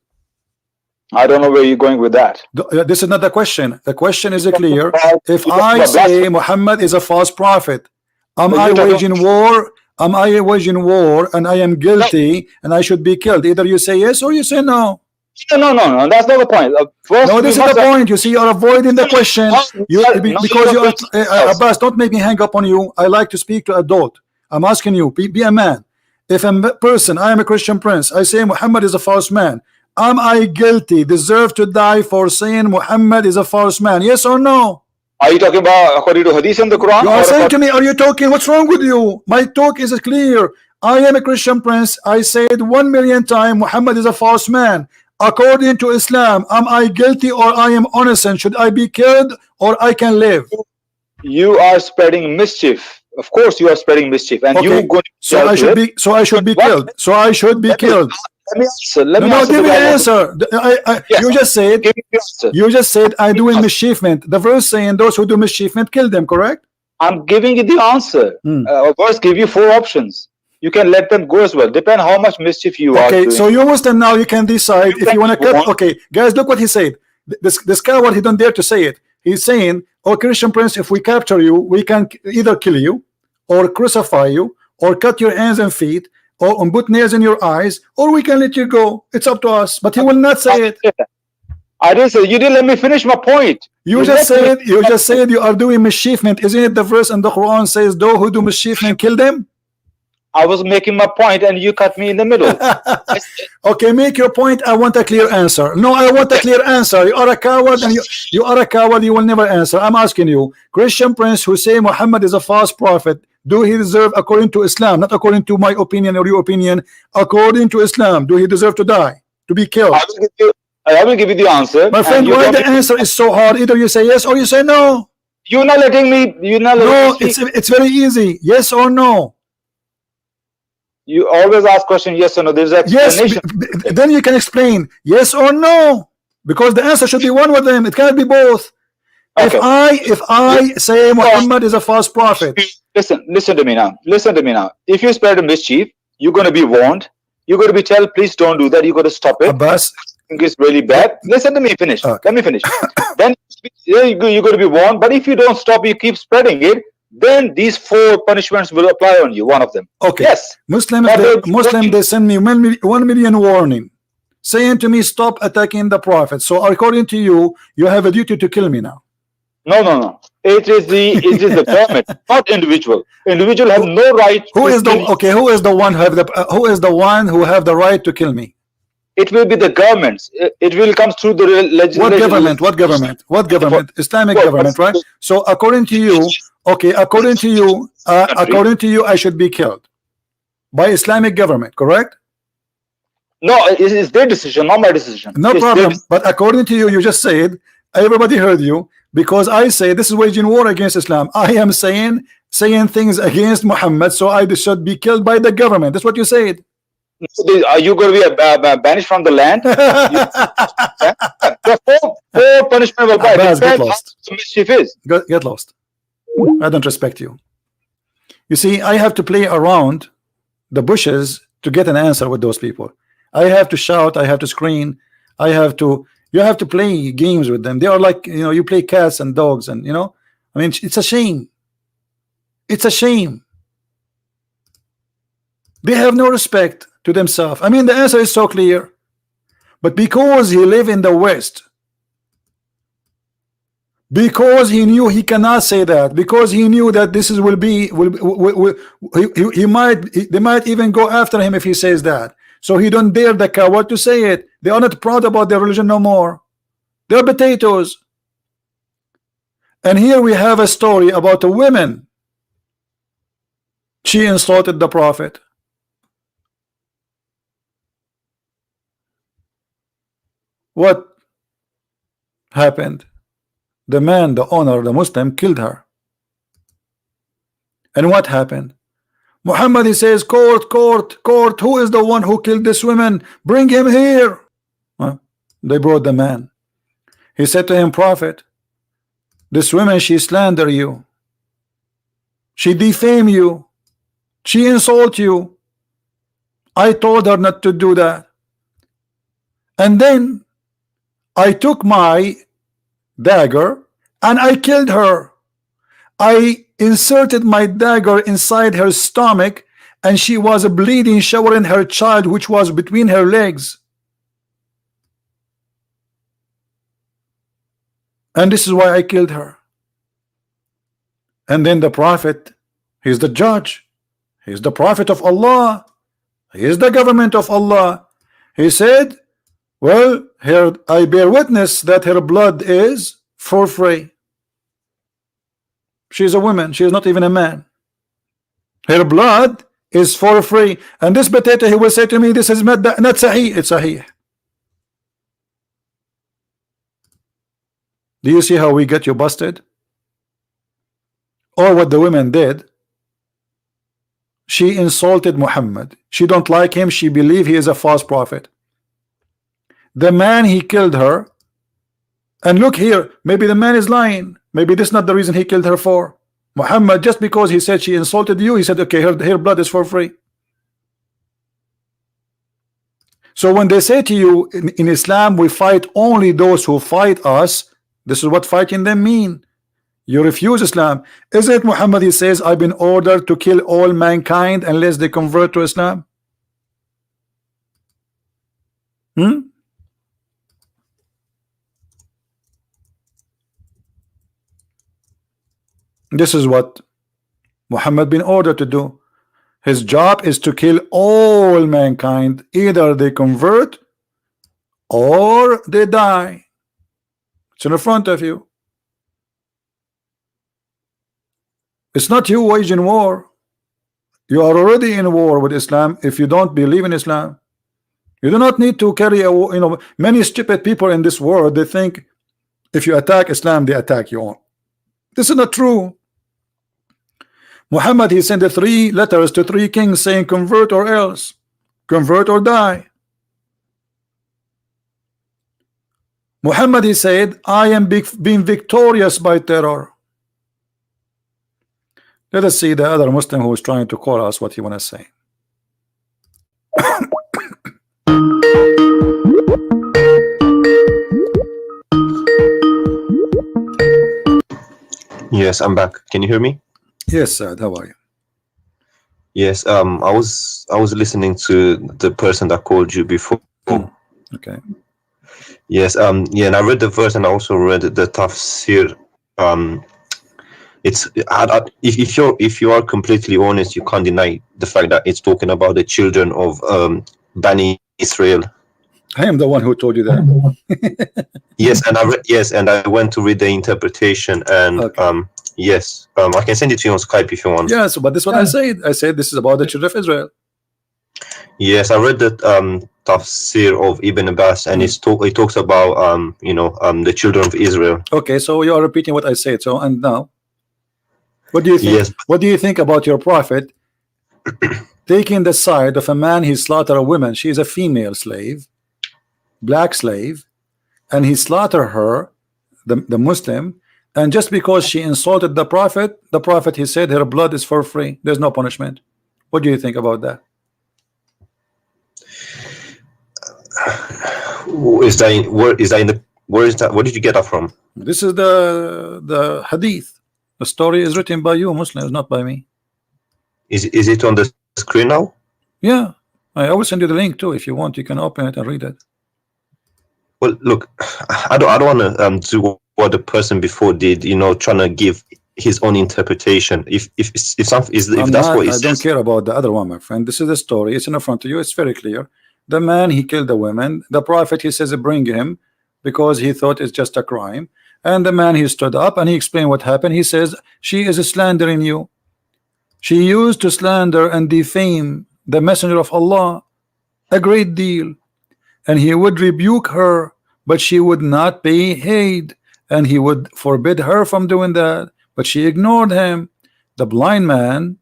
I don't know where you're going with that. This is not the question. The question is clear. If I say Muhammad is a false prophet, am I waging war? Am I waging war and I am guilty and I should be killed? Either you say yes or you say no. No. That's not the point. No, this is the point. You see, you're avoiding the question. Because you are Abbas, don't make me hang up on you. I like to speak to adult. I'm asking you, be a man. If a person, I am a Christian prince, I say Muhammad is a false man. Am I guilty, deserve to die for saying Muhammad is a false man? Yes or no? Are you talking about according to Hadith in the Quran? You are saying to me, are you talking? What's wrong with you? My talk is clear. I am a Christian prince. I said 1,000,000 times Muhammad is a false man. According to Islam, am I guilty or I am innocent? Should I be killed or I can live? You are spreading mischief. Of course, you are spreading mischief, and okay. So I should be. So I should be killed. So I should be killed. Let me answer. Let me give me an answer. Yes. You just said I do mischievement. The verse saying those who do mischievement kill them. Correct? I'm giving you the answer. Verse give you 4 options. You can let them go as well. Depend how much mischief you are doing. So you Muslim now you can decide if you want to cut. Okay, guys, look what he said. This coward, he don't dare to say it. He's saying, "Oh, Christian prince, if we capture you, we can either kill you, or crucify you, or cut your hands and feet." Or put nails in your eyes, or we can let you go. It's up to us. But he will not say it. I didn't say. You didn't let me finish my point. You just said you are doing mischievement. Isn't it the verse in the Quran says, "Those who do mischievement kill them"? I was making my point, and you cut me in the middle. Okay, make your point. I want a clear answer. No, I want a clear answer. You are a coward, and you are a coward. You will never answer. I'm asking you, Christian prince who say Muhammad is a false prophet. Do he deserve, according to Islam, not according to my opinion or your opinion, according to Islam, do he deserve to die, to be killed? I will give you the answer. My friend, why the answer is so hard? Either you say yes or you say no. You're not letting me. You're not letting me speak. It's very easy. Yes or no. You always ask question yes or no. There's an explanation. Yes, then you can explain yes or no, because the answer should be one of them. It cannot be both. Okay. If I say Muhammad is a false prophet. Listen to me now. Listen to me now. If you spread a mischief, you're going to be warned. You're going to be told, please don't do that. You got to stop it. Abbas, I think it's really bad. Listen to me. Finish. Let me finish. Then you're going to be warned. But if you don't stop, you keep spreading it. Then these 4 punishments will apply on you. One of them. Okay. Yes. Muslims, they send me 1 million warning, saying to me, stop attacking the prophet. So according to you, you have a duty to kill me now. No. It is the government, not individual. Individual have no right. Who is the one who have the right to kill me? it will be the governments. It will come through the legislation. What government? What government? What government? Islamic government, right? So according to you, okay, according to you, I should be killed by Islamic government, correct? No, it's their decision, not my decision. No It's problem. their- But according to you, you just said, everybody heard you, because I say this is waging war against Islam. I am saying things against Muhammad, so I should be killed by the government. That's what you said. Are you going to be banished from the land? The four punishment will come. Abbas, get Depends lost. how mischief is. Get lost. I don't respect you. You see, I have to play around the bushes to get an answer with those people. I have to shout, I have to scream, you have to play games with them. They are like, you know, you play cats and dogs, and you know, I mean, it's a shame. It's a shame. They have no respect to themselves. I mean, the answer is so clear, but because he live in the West, because he knew he cannot say that, because he knew that this is they might even go after him if he says that. So he don't dare the coward to say it. They are not proud about their religion no more. They're potatoes. And here we have a story about a woman. She insulted the Prophet. What happened? The man, the owner, the Muslim, killed her. And what happened? Muhammad, he says, court, court, court, who is the one who killed this woman? Bring him here. Well, they brought the man. He said to him, Prophet, this woman, she slander you. She defame you. She insult you. I told her not to do that. And then I took my dagger and I killed her. I inserted my dagger inside her stomach and she was bleeding, showering her child which was between her legs. And this is why I killed her. And then the Prophet, he's the judge, he's the Prophet of Allah, he is the government of Allah. He said, well, here I bear witness that her blood is for free. She's a woman, she is not even a man. Her blood is for free. And this potato, he will say to me, this is not sahih. It's sahih. Do you see how we get you busted? Or what the women did? She insulted Muhammad. She don't like him. She believe he is a false prophet. The man, he killed her. And look here, maybe the man is lying. Maybe this is not the reason he killed her for. Muhammad, just because he said she insulted you, he said, okay, her blood is for free. So when they say to you, in Islam, we fight only those who fight us, this is what fighting them mean. You refuse Islam. Isn't it Muhammad, he says, I've been ordered to kill all mankind unless they convert to Islam? This is what Muhammad been ordered to do. His job is to kill all mankind. Either they convert or they die. It's in front of you. It's not you waging war. You are already in war with Islam if you don't believe in Islam. You do not need to carry a war. You know, many stupid people in this world, they think if you attack Islam, they attack you all. This is not true. Muhammad, he sent 3 letters to 3 kings saying convert or else, convert or die. Muhammad, he said, I am being victorious by terror. Let us see the other Muslim who is trying to call us what he want to say. Yes, I'm back. Can you hear me? Yes, Saad, how are you? Yes, I was listening to the person that called you before. Okay. Yes, yeah, and I read the verse and I also read the tafsir. It's if you are completely honest, you can't deny the fact that it's talking about the children of Bani Israel. I am the one who told you that. Yes, and I went to read the interpretation, and Okay. yes, I can send it to you on Skype if you want. Yes, but this is what I said. I said this is about the children of Israel. Yes, I read that tafsir of Ibn Abbas, and it talks about the children of Israel. Okay, so you are repeating what I said. So, and now, what do you think? Yes. What do you think about your prophet taking the side of a man? He slaughtered a woman. She is a female slave, black slave, and he slaughtered her, the Muslim, and just because she insulted the prophet, he said her blood is for free. There's no punishment. What do you think about that? Where is that? Where did you get that from? This is the hadith. The story is written by you Muslims, not by me. Is it on the screen now? Yeah, I will send you the link too. If you want, you can open it and read it. Well, look, I don't want to do what the person before did. Trying to give his own interpretation. If that's what he says. I don't care about the other one, my friend. This is the story. It's in front of you. It's very clear. The man, he killed the women. The prophet, he says, bring him, because he thought it's just a crime. And the man, he stood up and he explained what happened. He says, she is slandering you. She used to slander and defame the messenger of Allah a great deal, and he would rebuke her, but she would not pay heed, and he would forbid her from doing that, but she ignored him. The blind man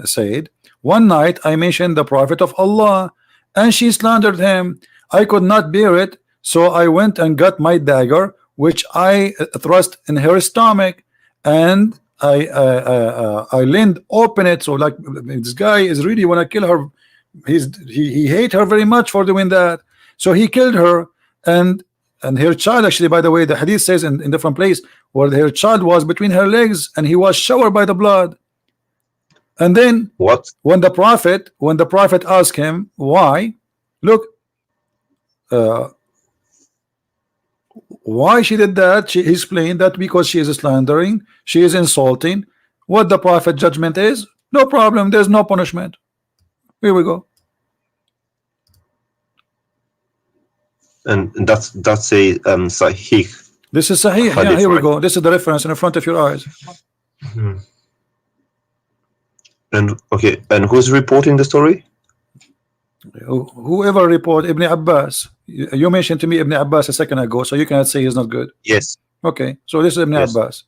said, one night I mentioned the prophet of Allah, and she slandered him. I could not bear it, so I went and got my dagger, which I thrust in her stomach, and I leaned open it. So like, this guy is really want to kill her. He hate her very much for doing that. So he killed her, and her child, actually, by the way, the hadith says in different place where her child was between her legs, and he was showered by the blood. And then when the prophet asked him why, look, why she did that, he explained that because she is slandering, she is insulting. What the prophet judgment is, no problem, there's no punishment. Here we go. And that's a sahih. This is sahih. Yeah, here we go. This is the reference in front of your eyes. Mm-hmm. And okay, and who's reporting the story? Whoever report Ibn Abbas. You mentioned to me Ibn Abbas a second ago, so you cannot say he's not good. Yes. Okay, so this is Ibn Abbas.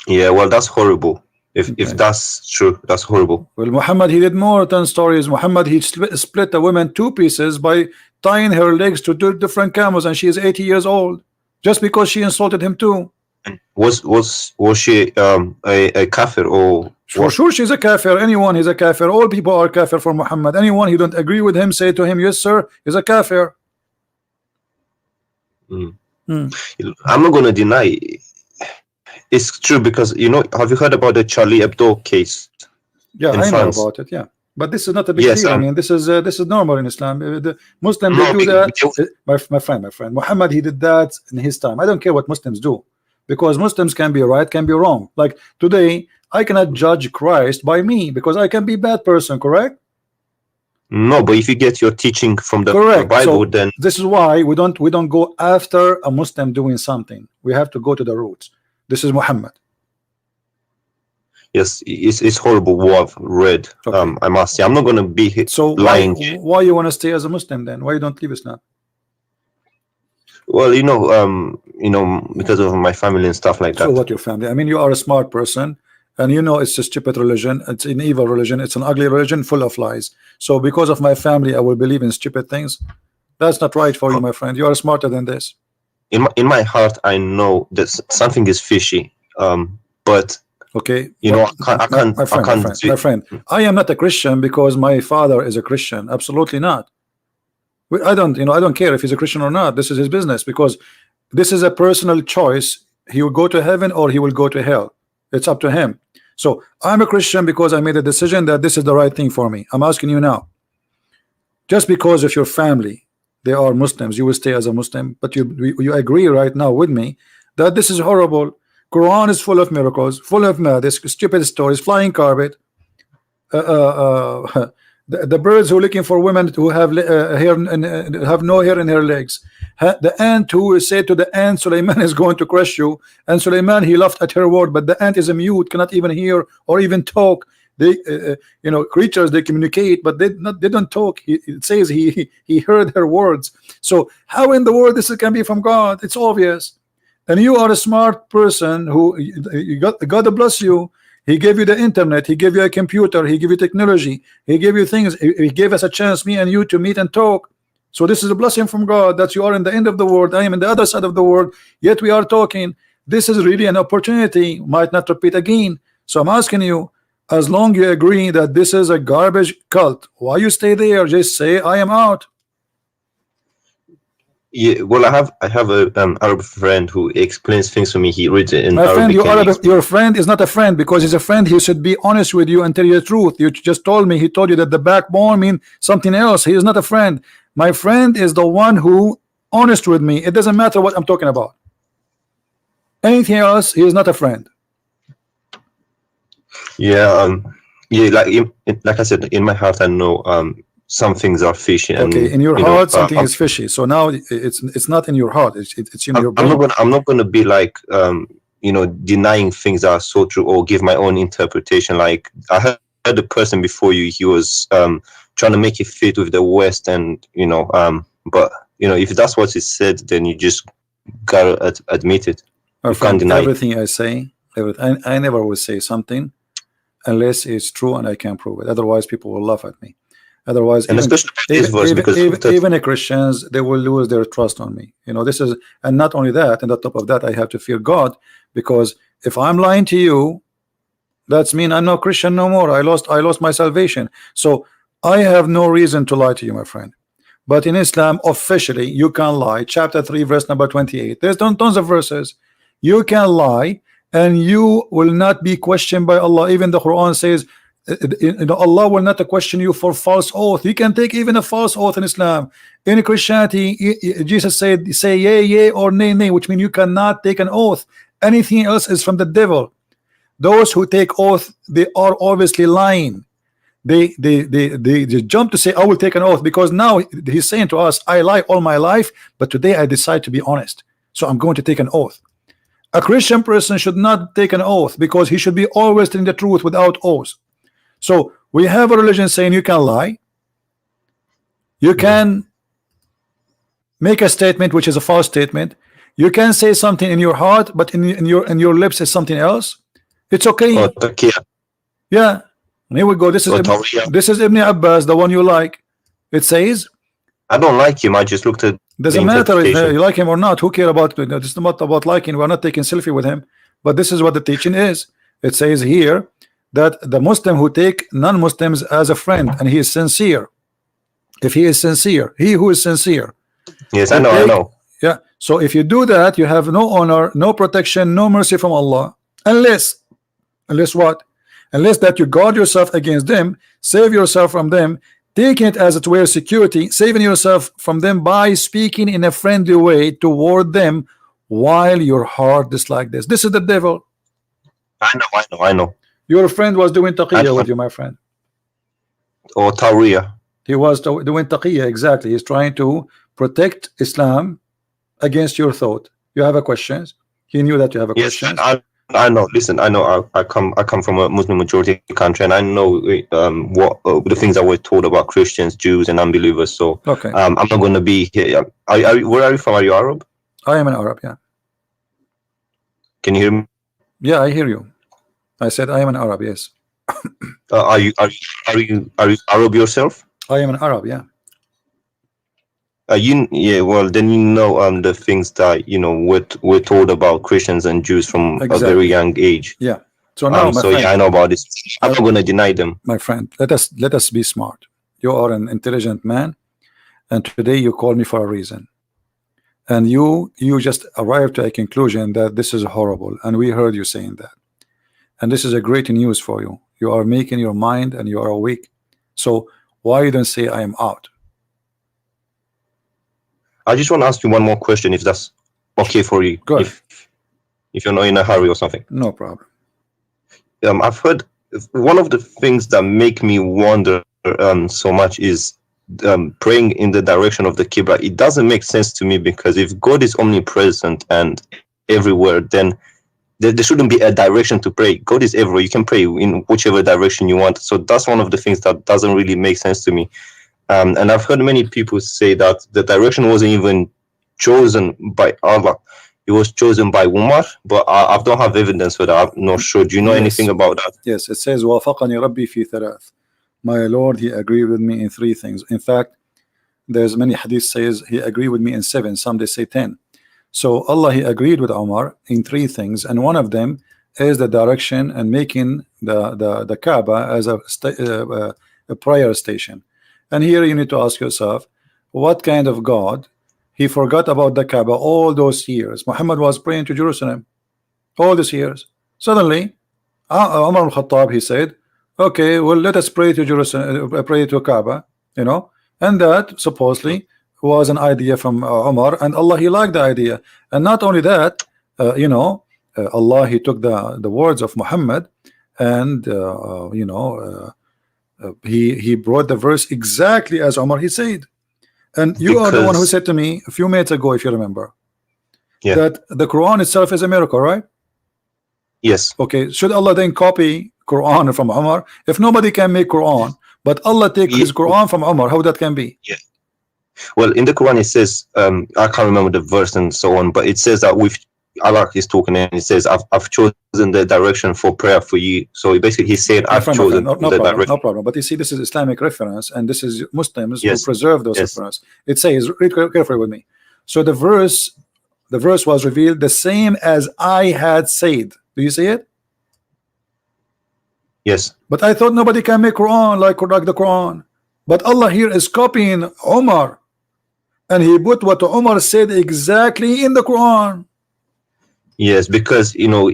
Yeah, well, that's horrible. If that's true, that's horrible. Well, Muhammad, he did more than stories. Muhammad, he split a woman 2 pieces by tying her legs to 2 different camels, and she is 80 years old, just because she insulted him too. And was she a kafir or? For sure, she's a kafir. Anyone is a kafir. All people are kafir for Muhammad. Anyone who don't agree with him, say to him, yes, sir, is a kafir. I'm not going to deny it's true, because have you heard about the Charlie Hebdo case? Yeah, I know about it. Yeah, but this is not a big deal. I mean, this is normal in Islam. The Muslims they do that. My friend, Muhammad, he did that in his time. I don't care what Muslims do, because Muslims can be right, can be wrong. Like today, I cannot judge Christ by me, because I can be a bad person, correct? No, but if you get your teaching from the Bible, so then this is why we don't go after a Muslim doing something. We have to go to the roots. This is Muhammad. Yes, it's horrible what I've read. Okay. I must say, I'm not going to be lying. Why you want to stay as a Muslim then? Why you don't leave Islam? Well, because of my family and stuff like that. So what, your family? I mean, you are a smart person, and it's a stupid religion. It's an evil religion. It's an ugly religion full of lies. So because of my family, I will believe in stupid things. That's not right for you, my friend. You are smarter than this. In my heart, I know that something is fishy. But okay, I can't. My friend, I am not a Christian because my father is a Christian. Absolutely not. I don't care if he's a Christian or not. This is his business, because this is a personal choice. He will go to heaven or he will go to hell. It's up to him. So I'm a Christian because I made a decision that this is the right thing for me. I'm asking you now, just because of your family, they are Muslims, you will stay as a Muslim, but you agree right now with me that this is horrible. Quran is full of miracles, full of madness, stupid stories, flying carpet. The birds who are looking for women who have hair and have no hair in her legs. The ant who said to the ant, Suleiman is going to crush you, and Suleiman, he laughed at her word, but the ant is a mute, cannot even hear or even talk. They you know, creatures, they communicate, but they don't talk. It says he heard her words. So how in the world this can be from God? It's obvious. And you are a smart person who God bless you. He gave you the internet, he gave you a computer, he gave you technology, he gave you things, he gave us a chance, me and you, to meet and talk. So this is a blessing from God, that you are in the end of the world, I am in the other side of the world, yet we are talking. This is really an opportunity, might not repeat again. So I'm asking you, as long you agree that this is a garbage cult, why you stay there? Just say I am out. Yeah, well, I have a Arab friend who explains things to me. He reads it in My friend, Arabic. your friend is not a friend, because he's a friend. He should be honest with you and tell you the truth. You just told me, he told you that the backbone means something else. He is not a friend. My friend is the one who honest with me. It doesn't matter what I'm talking about. Anything else, he is not a friend. Yeah, like I said, in my heart I know some things are fishy. And, okay, in your heart something is fishy. So now it's not in your heart. It's in your brain. I'm not gonna be like you know, denying things that are so true or give my own interpretation. Like I heard the person before you, he was trying to make it fit with the West, and you know, but you know, if that's what he said, then you just gotta admit it. My you friend, can't deny everything I say, I never will say something unless it's true and I can prove it. Otherwise, people will laugh at me. Otherwise, and especially this verse, because even the Christians, they will lose their trust on me. You know, this is, and not only that, and on top of that, I have to fear God, because if I'm lying to you, that's mean I'm not Christian no more. I lost my salvation. So I have no reason to lie to you, my friend. But in Islam, officially, you can lie. Chapter 3, verse number 28. There's tons of verses. You can lie, and you will not be questioned by Allah. Even the Quran says, you know, Allah will not question you for false oath. You can take even a false oath in Islam. In Christianity, Jesus said, say yea, yea, or nay, nay, which means you cannot take an oath. Anything else is from the devil. Those who take oath, they are obviously lying. They jump to say, I will take an oath, because now he's saying to us, I lie all my life, but today I decide to be honest, so I'm going to take an oath. A Christian person should not take an oath, because he should be always telling the truth without oath. So we have a religion saying you can lie, you can make a statement which is a false statement, you can say something in your heart, but in your lips is something else. It's okay. Yeah, here we go. This is Ibn Abbas, the one you like. It says, I don't like him, I just looked at doesn't matter if you like him or not. Who care about it? It's not about liking. We're not taking selfie with him, but this is what the teaching is. It says here that the Muslim who take non-Muslims as a friend, and he is sincere, if he is sincere, he who is sincere, yes, I know. Yeah, so if you do that, you have no honor, no protection, no mercy from Allah, unless what? Unless that you guard yourself against them, save yourself from them, taking it as it were security, saving yourself from them by speaking in a friendly way toward them while your heart is like this. This is the devil. I know. Your friend was doing taqiyya with you, my friend. Or Tawriya. He was doing taqiyya, exactly. He's trying to protect Islam against your thought. You have a questions? He knew that you have a question. I know. Listen, I know. I come from a Muslim majority country, and I know what the things that were told about Christians, Jews, and unbelievers. So okay, I'm not going to be here. Where are you from? Are you Arab? I am an Arab. Yeah. Can you hear me? Yeah, I hear you. I said I am an Arab. Yes. Are you Arab yourself? I am an Arab. Yeah. Yeah, well, then you know the things that we're told about Christians and Jews from a very young age. Yeah. So now, my friend, yeah, I know about this. I'm not going to deny them. My friend, let us be smart. You are an intelligent man, and today you call me for a reason, and you just arrived to a conclusion that this is horrible, and we heard you saying that, and this is a great news for you. You are making your mind, and you are awake. So why you don't say I am out? I just want to ask you one more question, if that's okay for you. Go ahead. If you're not in a hurry or something. No problem. I've heard one of the things that make me wonder so much is praying in the direction of the Qibla. It doesn't make sense to me, because if God is omnipresent and everywhere, then there shouldn't be a direction to pray. God is everywhere. You can pray in whichever direction you want. So that's one of the things that doesn't really make sense to me. And I've heard many people say that the direction wasn't even chosen by Allah. It was chosen by Umar, but I don't have evidence for that. I'm not sure. Do you know anything about that? Yes, it says وافقني ربي في ثلاث. My Lord, he agreed with me in 3 things. In fact, there's many hadith says he agreed with me in 7. Some they say 10. So Allah, he agreed with Umar in 3 things, and one of them is the direction and making the Kaaba as a prayer station. And here you need to ask yourself, what kind of God? He forgot about the Kaaba all those years. Muhammad was praying to Jerusalem all these years. Suddenly, Umar al-Khattab, he said, okay, well, let us pray to Jerusalem, pray to Kaaba, you know, and that supposedly was an idea from Umar, and Allah, he liked the idea. And not only that, you know, Allah, he took the words of Muhammad, and you know, he brought the verse exactly as Umar he said. And you are the one who said to me a few minutes ago, if you remember, that the Quran itself is a miracle, right? Yes. Okay, should Allah then copy Quran from Umar? If nobody can make Quran, but Allah take his Quran from Umar, how that can be? Yeah. Well, in the Quran it says, I can't remember the verse and so on, but it says that with Allah is talking, and it says, I've chosen the direction for prayer for you. So basically he's saying, I've chosen the direction. No problem. But you see, this is Islamic reference, and this is Muslims who preserve those references. It says, read carefully with me. So the verse was revealed the same as I had said. Do you see it? Yes. But I thought nobody can make Quran like the Quran. But Allah here is copying Umar, and he put what Umar said exactly in the Quran. Yes, because, you know,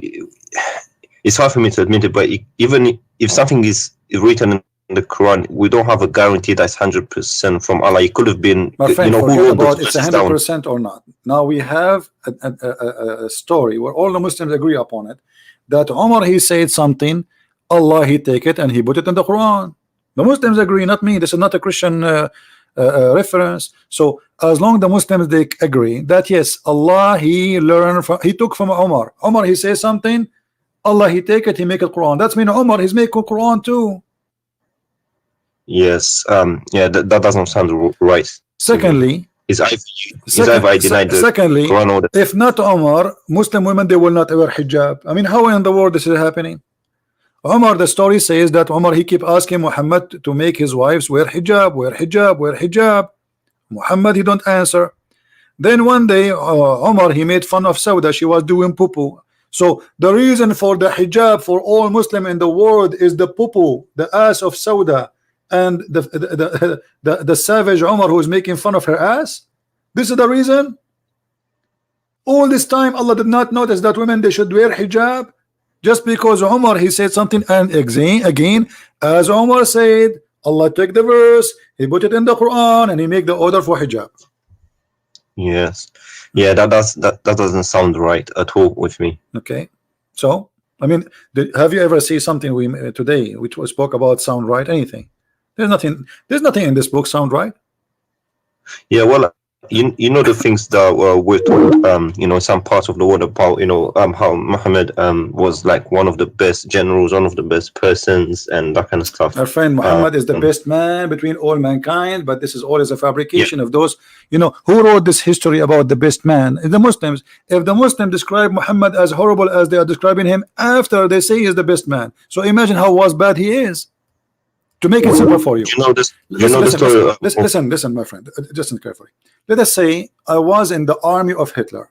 it's hard for me to admit it, but even if something is written in the Quran, we don't have a guarantee that's 100% from Allah. It could have been, my friend, you know, who about it's 100% or not. Now we have a story where all the Muslims agree upon it, that Umar, he said something, Allah, he take it and he put it in the Quran. The Muslims agree, not me. This is not a Christian reference. So as long the Muslims they agree that yes, Allah, he learned from, he took from Umar. Umar, he says something, Allah, he take it, he make it Quran. That's mean Umar, he's making Quran too. Yes. Yeah, that doesn't sound right. Secondly, I denied the secondly, Quran order. If not Umar, Muslim women, they will not wear hijab. I mean, how in the world this is happening? Umar, the story says that Umar, he keep asking Muhammad to make his wives wear hijab, wear hijab, wear hijab. Muhammad, he don't answer. Then one day, Umar, he made fun of Sauda. She was doing poo-poo. So the reason for the hijab for all Muslim in the world is the poo-poo, the ass of Sauda, and the savage Umar who is making fun of her ass. This is the reason. All this time, Allah did not notice that women, they should wear hijab. Just because Umar, he said something, and again, as Umar said, Allah took the verse, he put it in the Quran, and he make the order for hijab. Yes. Yeah, that doesn't sound right at all with me. Okay. So, I mean, have you ever seen something today which was spoke about sound right? Anything? There's nothing in this book sound right. Yeah, well, you know the things that we're told, you know, some parts of the world about, you know, how Muhammad was like one of the best generals, one of the best persons, and that kind of stuff. Our friend Muhammad is the best man between all mankind, but this is always a fabrication of those, you know, who wrote this history about the best man? The Muslims. If the Muslims describe Muhammad as horrible as they are describing him after they say he is the best man, so imagine how bad he is. To make it simple for you, listen, my friend, listen carefully. Let us say I was in the army of Hitler,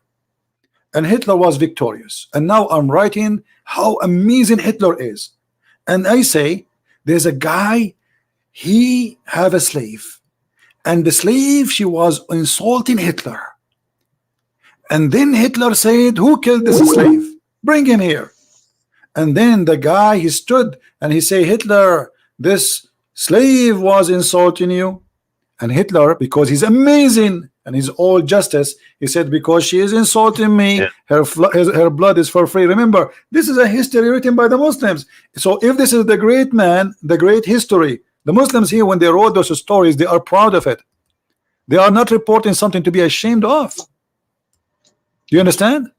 and Hitler was victorious, and now I'm writing how amazing Hitler is, and I say there's a guy, he have a slave, and the slave, she was insulting Hitler, and then Hitler said, who killed this slave? Bring him here. And then the guy, he stood and he say, Hitler, this slave was insulting you. And Hitler, because he's amazing and he's all justice, he said, because she is insulting me, her blood is for free. Remember, this is a history written by the Muslims. So if this is the great man, the great history, The Muslims here, when they wrote those stories, they are proud of it. They are not reporting something to be ashamed of. Do you understand?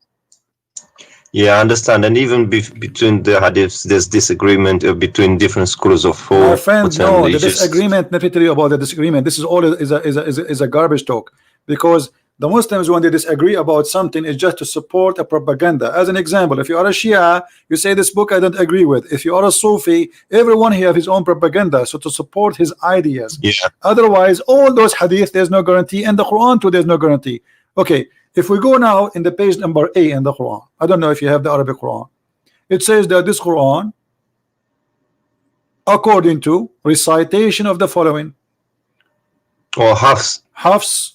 Yeah, I understand. And even between the hadiths, there's disagreement between different schools of My thought. friend, no, the disagreement, let me tell you about the disagreement. This is all is a garbage talk, because the Muslims, when they disagree about something, is just to support a propaganda. As an example, if you are a Shia, you say this book I don't agree with. If you are a Sufi, everyone here have his own propaganda, so to support his ideas. Yeah. Otherwise, all those hadith, there's no guarantee, and the Quran too, there's no guarantee. Okay, if we go now in the page number A in the Quran, I don't know if you have the Arabic Quran. It says that this Quran, according to recitation of the following, Or Hafs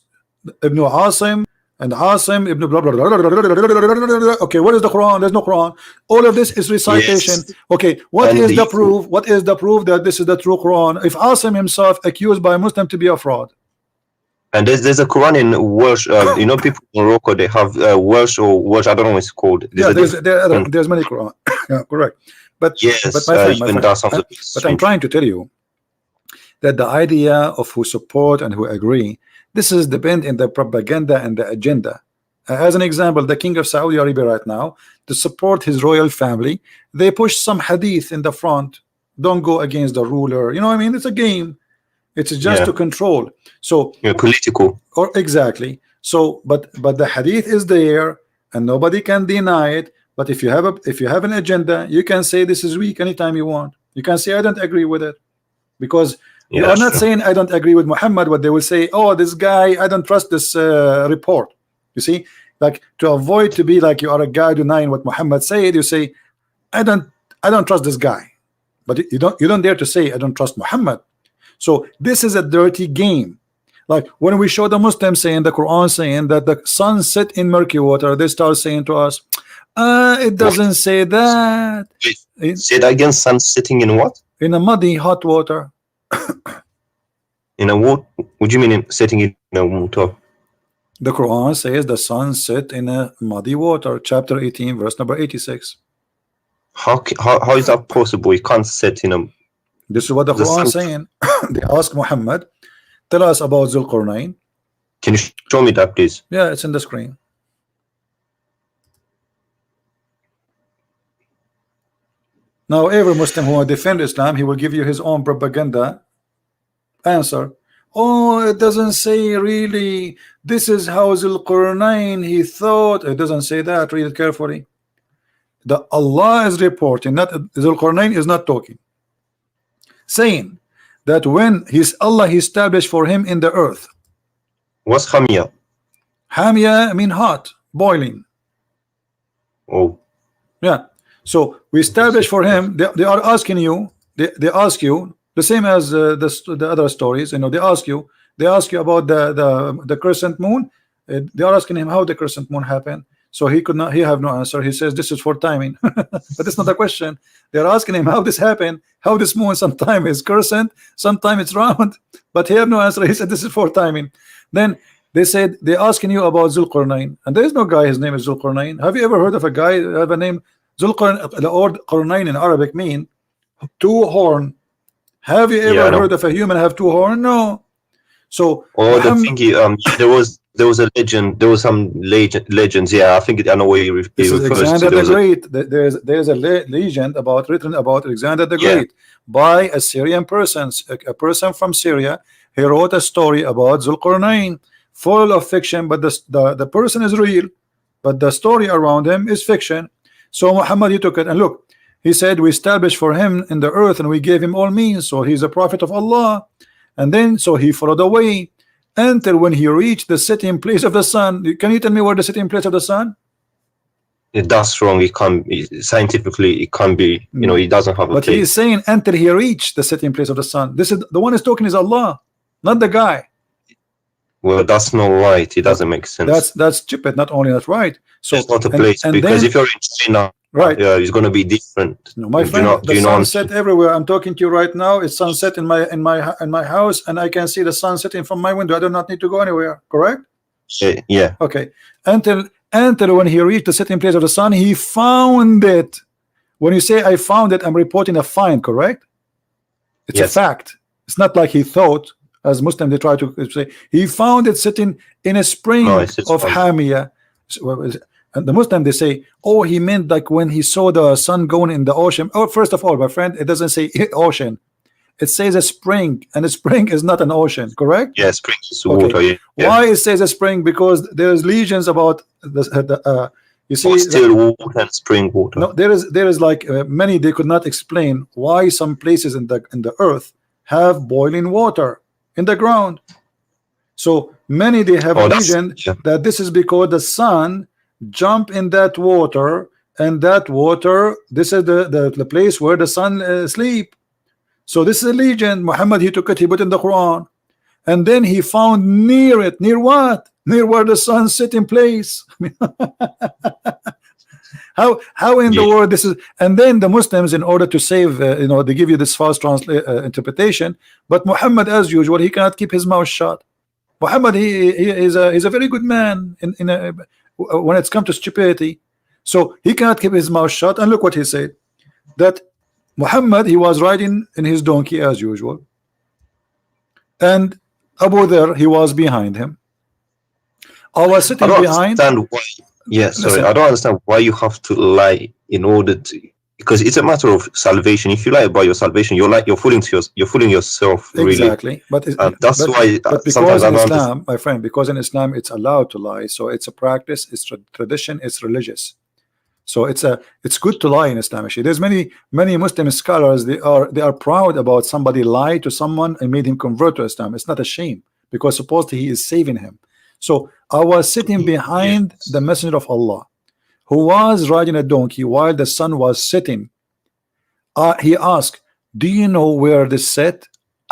Ibn Asim and Asim Ibn blah, blah, blah, blah, blah, blah. Okay, what is the Quran? There's no Quran. All of this is recitation. Yes. Okay, what And is the the- proof? What is the proof that this is the true Quran? If Asim himself accused by a Muslim to be a fraud, And there's a Quran in Welsh. You know, people in Morocco, they have Welsh or Welsh. I don't know what it's called. yeah, there's many Quran. Yeah, correct. But Yes, but my friend, even that sounds a bit but I'm strange. trying to tell you that the idea of who support and who agree, this is depend in the propaganda and the agenda. As an example, the king of Saudi Arabia right now, to support his royal family, they push some hadith in the front. Don't go against the ruler. You know what I mean? It's a game. It's just Yeah. to control. So, Yeah, political. or exactly. So, but the hadith is there, and nobody can deny it. But if you have an agenda, you can say this is weak anytime you want. You can say I don't agree with it, because you Yeah, are not sure. saying I don't agree with Muhammad, but they will say, oh, this guy, I don't trust this report. You see, like, to avoid to be like you are a guy denying what Muhammad said, you say I don't trust this guy, but you don't dare to say I don't trust Muhammad. So this is a dirty game. Like when we show the Muslims saying the Quran saying that the sun set in murky water, they start saying to us, it doesn't say that. Say that again. Sun sitting in what? In a muddy hot water. In a what? What do you mean sitting in a water? The Quran says the sun set in a muddy water, chapter 18, verse number 86. How is that possible? You can't sit in a. This is what the The Quran is sun- saying. They ask Muhammad, tell us about Zulqarnain. Can you show me that, please? Yeah, it's in the screen. Now, every Muslim who will defend Islam, he will give you his own propaganda answer. Oh, it doesn't say really. This is how Zulqarnain he thought. It doesn't say that. Read it carefully. The Allah is reporting, not Zulqarnain is not talking, saying that when Allah he established for him in the earth. What's Hamia? Hamia mean hot, boiling. Oh, Yeah. So we establish for him. They are asking you. They ask you the same as the other stories. You know, they ask you about the crescent moon. They are asking him how the crescent moon happened. So he could not. He have no answer. He says this is for timing. But it's not a question. They are asking him how this happened. How this moon sometime is crescent, sometime it's round. But he have no answer. He said this is for timing. Then they said they're asking you about Zulqarnain, and there is no guy. His name is Zulqarnain. Have you ever heard of a guy have a name? Zulqarnain, the word Qarnain in Arabic mean two horn. Have you Yeah, I ever know. heard of a human have two horn? No. So or the Muhammad- thingy. There was a legend. There was some legends. Yeah, I think I know what he this is refers to. Alexander There the was a- Great. There's a legend written about Alexander the Yeah. Great by a Syrian person, a person from Syria. He wrote a story about Zulqarnain, full of fiction, but the person is real, but the story around him is fiction. So Muhammad, he took it and look, he said we established for him in the earth and we gave him all means, so he's a prophet of Allah. And then so he followed the way until when he reached the sitting place of the sun. Can you tell me where the sitting place of the sun? That's wrong. It can't be scientifically. It can't be. You know, it doesn't have a But he place. is saying until he reached the sitting place of the sun. This is the one is talking is Allah, not the guy. Well, that's not right. It doesn't make sense. That's stupid. Not only that's right. So It's not a and- place and because then- if you're in China, right. it's going to be different. No, my Do you friend, know- the do you know I'm- sunset everywhere. I'm talking to you right now. It's sunset in my house, and I can see the sun setting from my window. I do not need to go anywhere. Correct? Yeah. Okay. Until when he reached the sitting place of the sun, he found it. When you say I found it, I'm reporting a find. Correct? It's Yes. a fact. It's not like he thought, as Muslim they try to say, he found it sitting in a spring No, it's of Hamia. And the Muslim they say, oh, he meant like when he saw the sun going in the ocean. Oh, first of all, my friend, it doesn't say ocean. It says a spring, and a spring is not an ocean, correct? Yeah, springs is Okay. water. Yeah. Why it says a spring? Because there's legions about the you see, Or still water and spring water. no, there is like many they could not explain why some places in the earth have boiling water in the ground. So many they have Oh, that's- legend yeah. that this is because the sun jump in that water, and that water, this is the place where the sun sleep. So this is a legend. Muhammad, he took it, he put in the Quran, and then he found near it, near what? Near where the sun sit in place. How in the Yeah. world this is? And then the Muslims, in order to save, they give you this false interpretation. But Muhammad, as usual, he cannot keep his mouth shut. Muhammad, he is a very good man when it's come to stupidity. So he cannot keep his mouth shut. And look what he said: that Muhammad, he was riding in his donkey as usual, and Abu Dharr, he was behind him. I was I sitting don't behind. understand why. Yeah, sorry, Listen. I don't understand why you have to lie in order to, because it's a matter of salvation. If you lie about your salvation, you're fooling yourself. Really, Exactly, but that's why But because sometimes I in don't Islam, my friend, because in Islam it's allowed to lie, so it's a practice, it's tradition, it's religious. So it's good to lie in Islam. Actually, there's many Muslim scholars, they are proud about somebody lied to someone and made him convert to Islam. It's not a shame, because supposedly he is saving him. So I was sitting behind Yes. the Messenger of Allah, who was riding a donkey while the sun was setting. He asked, do you know where this set?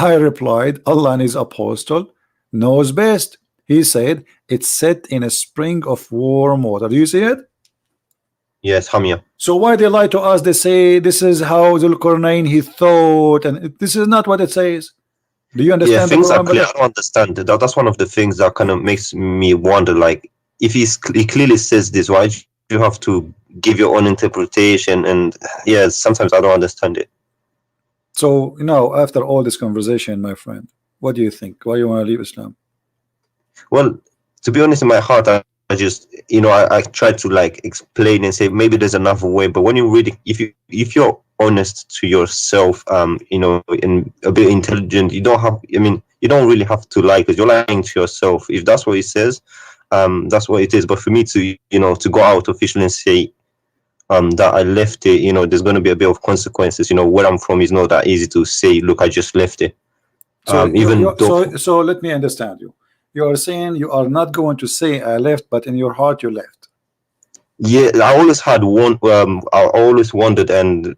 I replied, Allah and his apostle knows best. He said, it's set in a spring of warm water. Do you see it? Yes, Hamia. So why they lie to us? They say this is how Zulkarnain he thought, and this is not what it says. Do you Yeah, understand the things are Quran? clear. I don't understand. That's one of the things that kind of makes me wonder. Like, if he clearly says this, why do you have to give your own interpretation? And yeah, sometimes I don't understand it. So after all this conversation, my friend, what do you think? Why you want to leave Islam? Well, to be honest, in my heart, I just, I try to like explain and say maybe there's another way. But when you really, if you're honest to yourself, and a bit intelligent, you don't really have to lie, because you're lying to yourself. If that's what it says, that's what it is. But for me to, to go out officially and say that I left it, there's going to be a bit of consequences. Where I'm from is not that easy to say, look, I just left it. So let me understand you. You are saying you are not going to say I left, but in your heart you left. Yeah, I always had I always wondered, and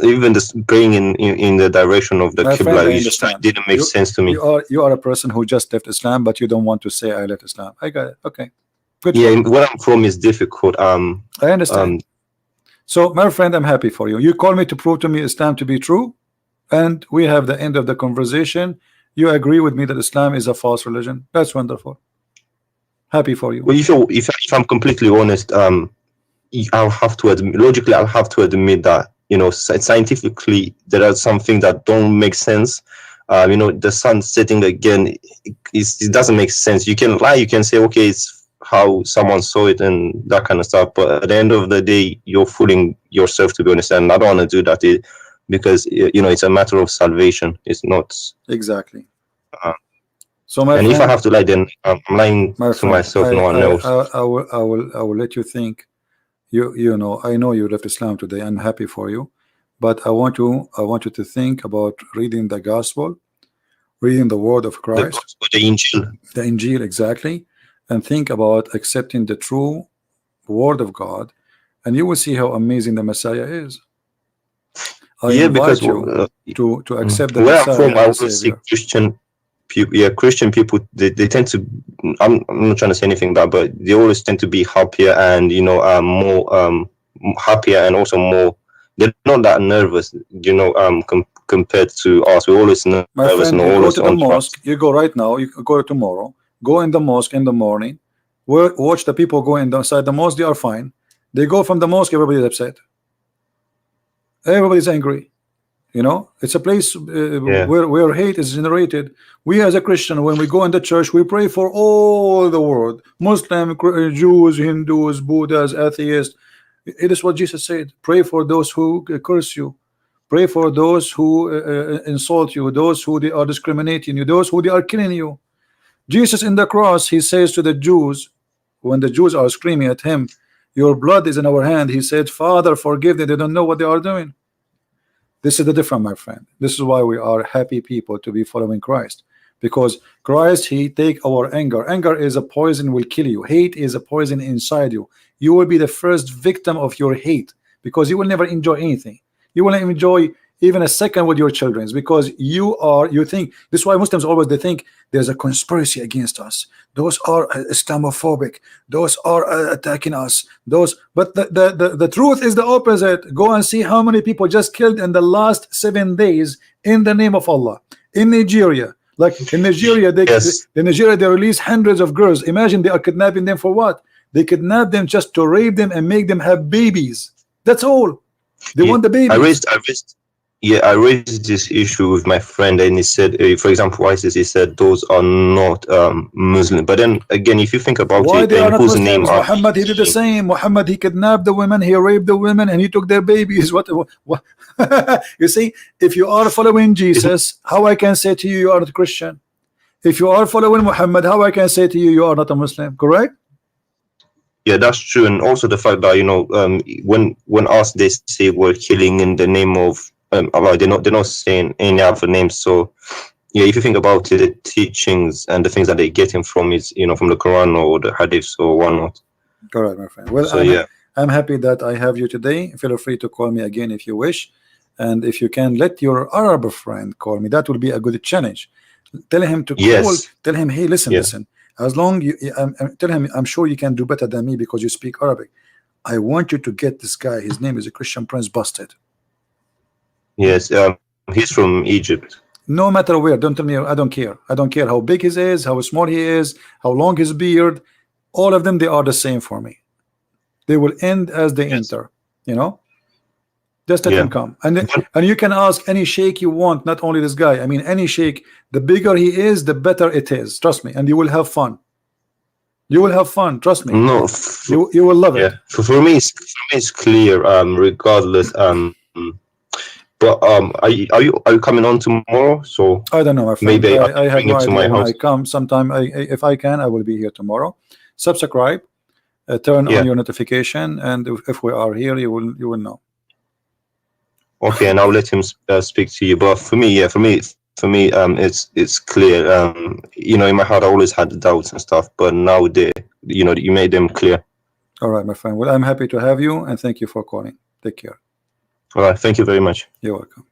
even this going in the direction of the My friend, I Qibla, it just understand. didn't make sense to me. You are a person who just left Islam, but you don't want to say I left Islam. I got it. Okay, good. Yeah, where I'm from is difficult. I understand. So, my friend, I'm happy for you. You call me to prove to me Islam to be true, and we have the end of the conversation. You agree with me that Islam is a false religion. That's wonderful. Happy for you. Well, if I'm completely honest, I'll have to admit, logically, I'll have to admit that scientifically there are some things that don't make sense. The sun setting again, it doesn't make sense. You can lie, you can say, okay, it's how someone saw it and that kind of stuff, but at the end of the day, you're fooling yourself, to be honest. And I don't want to do that, because it's a matter of salvation. It's not exactly. So if I have to lie, then I'm lying to friend, myself, no one else. I will let you think. I know you left Islam today. I'm happy for you, but I want you to think about reading the gospel, reading the word of Christ, the Injil. The Injil, exactly, and think about accepting the true word of God, and you will see how amazing the Messiah is. I invite you to accept the where Messiah. I'm from, I always see Christian people. Yeah, Christian people. They tend to. I'm not trying to say anything bad, but they always tend to be happier and more happier, and also more. They're not that nervous, compared to us. We're always nervous. My friend, and you go always to the on mosque. You go right now. You go tomorrow. Go in the mosque in the morning. Watch the people go inside the mosque. They are fine. They go from the mosque. Everybody's upset. Everybody's angry. You know, it's a place Yeah. where hate is generated. We as a Christian, when we go in the church, we pray for all the world, Muslim, Jews, Hindus, Buddhas, atheists. It is what Jesus said. Pray for those who curse you. Pray for those who insult you, those who they are discriminating you, those who they are killing you. Jesus in the cross, he says to the Jews, when the Jews are screaming at him, your blood is in our hand, he said, Father, forgive them, they don't know what they are doing. This is the difference, my friend. This is why we are happy people to be following Christ, because Christ, he take our anger. Anger is a poison, will kill you. Hate is a poison inside you. You will be the first victim of your hate, because you will never enjoy anything. You will not enjoy even a second with your children, because you think. This is why Muslims always, they think there's a conspiracy against us. Those are Islamophobic. Those are attacking us. But the truth is the opposite. Go and see how many people just killed in the last 7 days in the name of Allah in Nigeria. Like in Nigeria, they release hundreds of girls. Imagine they are kidnapping them for what? They kidnap them just to rape them and make them have babies. That's all. They want the babies. I raised this issue with my friend, and he said, for example, ISIS, he said those are not Muslim. But then again, if you think about Why it, they are not whose Muslims? name are Muhammad, he did the same. Muhammad, he kidnapped the women, he raped the women, and he took their babies. What? You see, if you are following Jesus, how I can say to you, you are not Christian? If you are following Muhammad, how I can say to you, you are not a Muslim? Correct? Yeah, that's true. And also the fact that, you know, when asked, they say we're killing in the name of Allah, they're not saying any other names. So yeah, if you think about it, the teachings and the things that they're getting from is, you know, from the Quran or the Hadiths or whatnot. Correct, my friend. Well, So I'm happy that I have you today. Feel free to call me again if you wish, and if you can, let your Arab friend call me. That will be a good challenge. Tell him to call. Yes. Tell him, hey, listen. As long you tell him, I'm sure you can do better than me because you speak Arabic. I want you to get this guy. His name is a Christian Prince busted. Yes, he's from Egypt. No matter where, don't tell me. I don't care. I don't care how big he is, how small he is, how long his beard. All of them, they are the same for me. They will end as they enter. You know, just let them come, and you can ask any sheikh you want, not only this guy. I mean, any sheikh. The bigger he is, the better it is. Trust me, and you will have fun. You will have fun. Trust me. No, you will love it. Yeah, for me, it's clear. Regardless. But are you coming on tomorrow? So I don't know, my friend. maybe I have no to my idea when house. I come. Sometime, if I can, I will be here tomorrow. Subscribe, turn on your notification, and if we are here, you will know. Okay, and I'll let him speak to you. But for me, it's clear. You know, in my heart, I always had the doubts and stuff, but now you made them clear. All right, my friend. Well, I'm happy to have you, and thank you for calling. Take care. All right, thank you very much. You're welcome.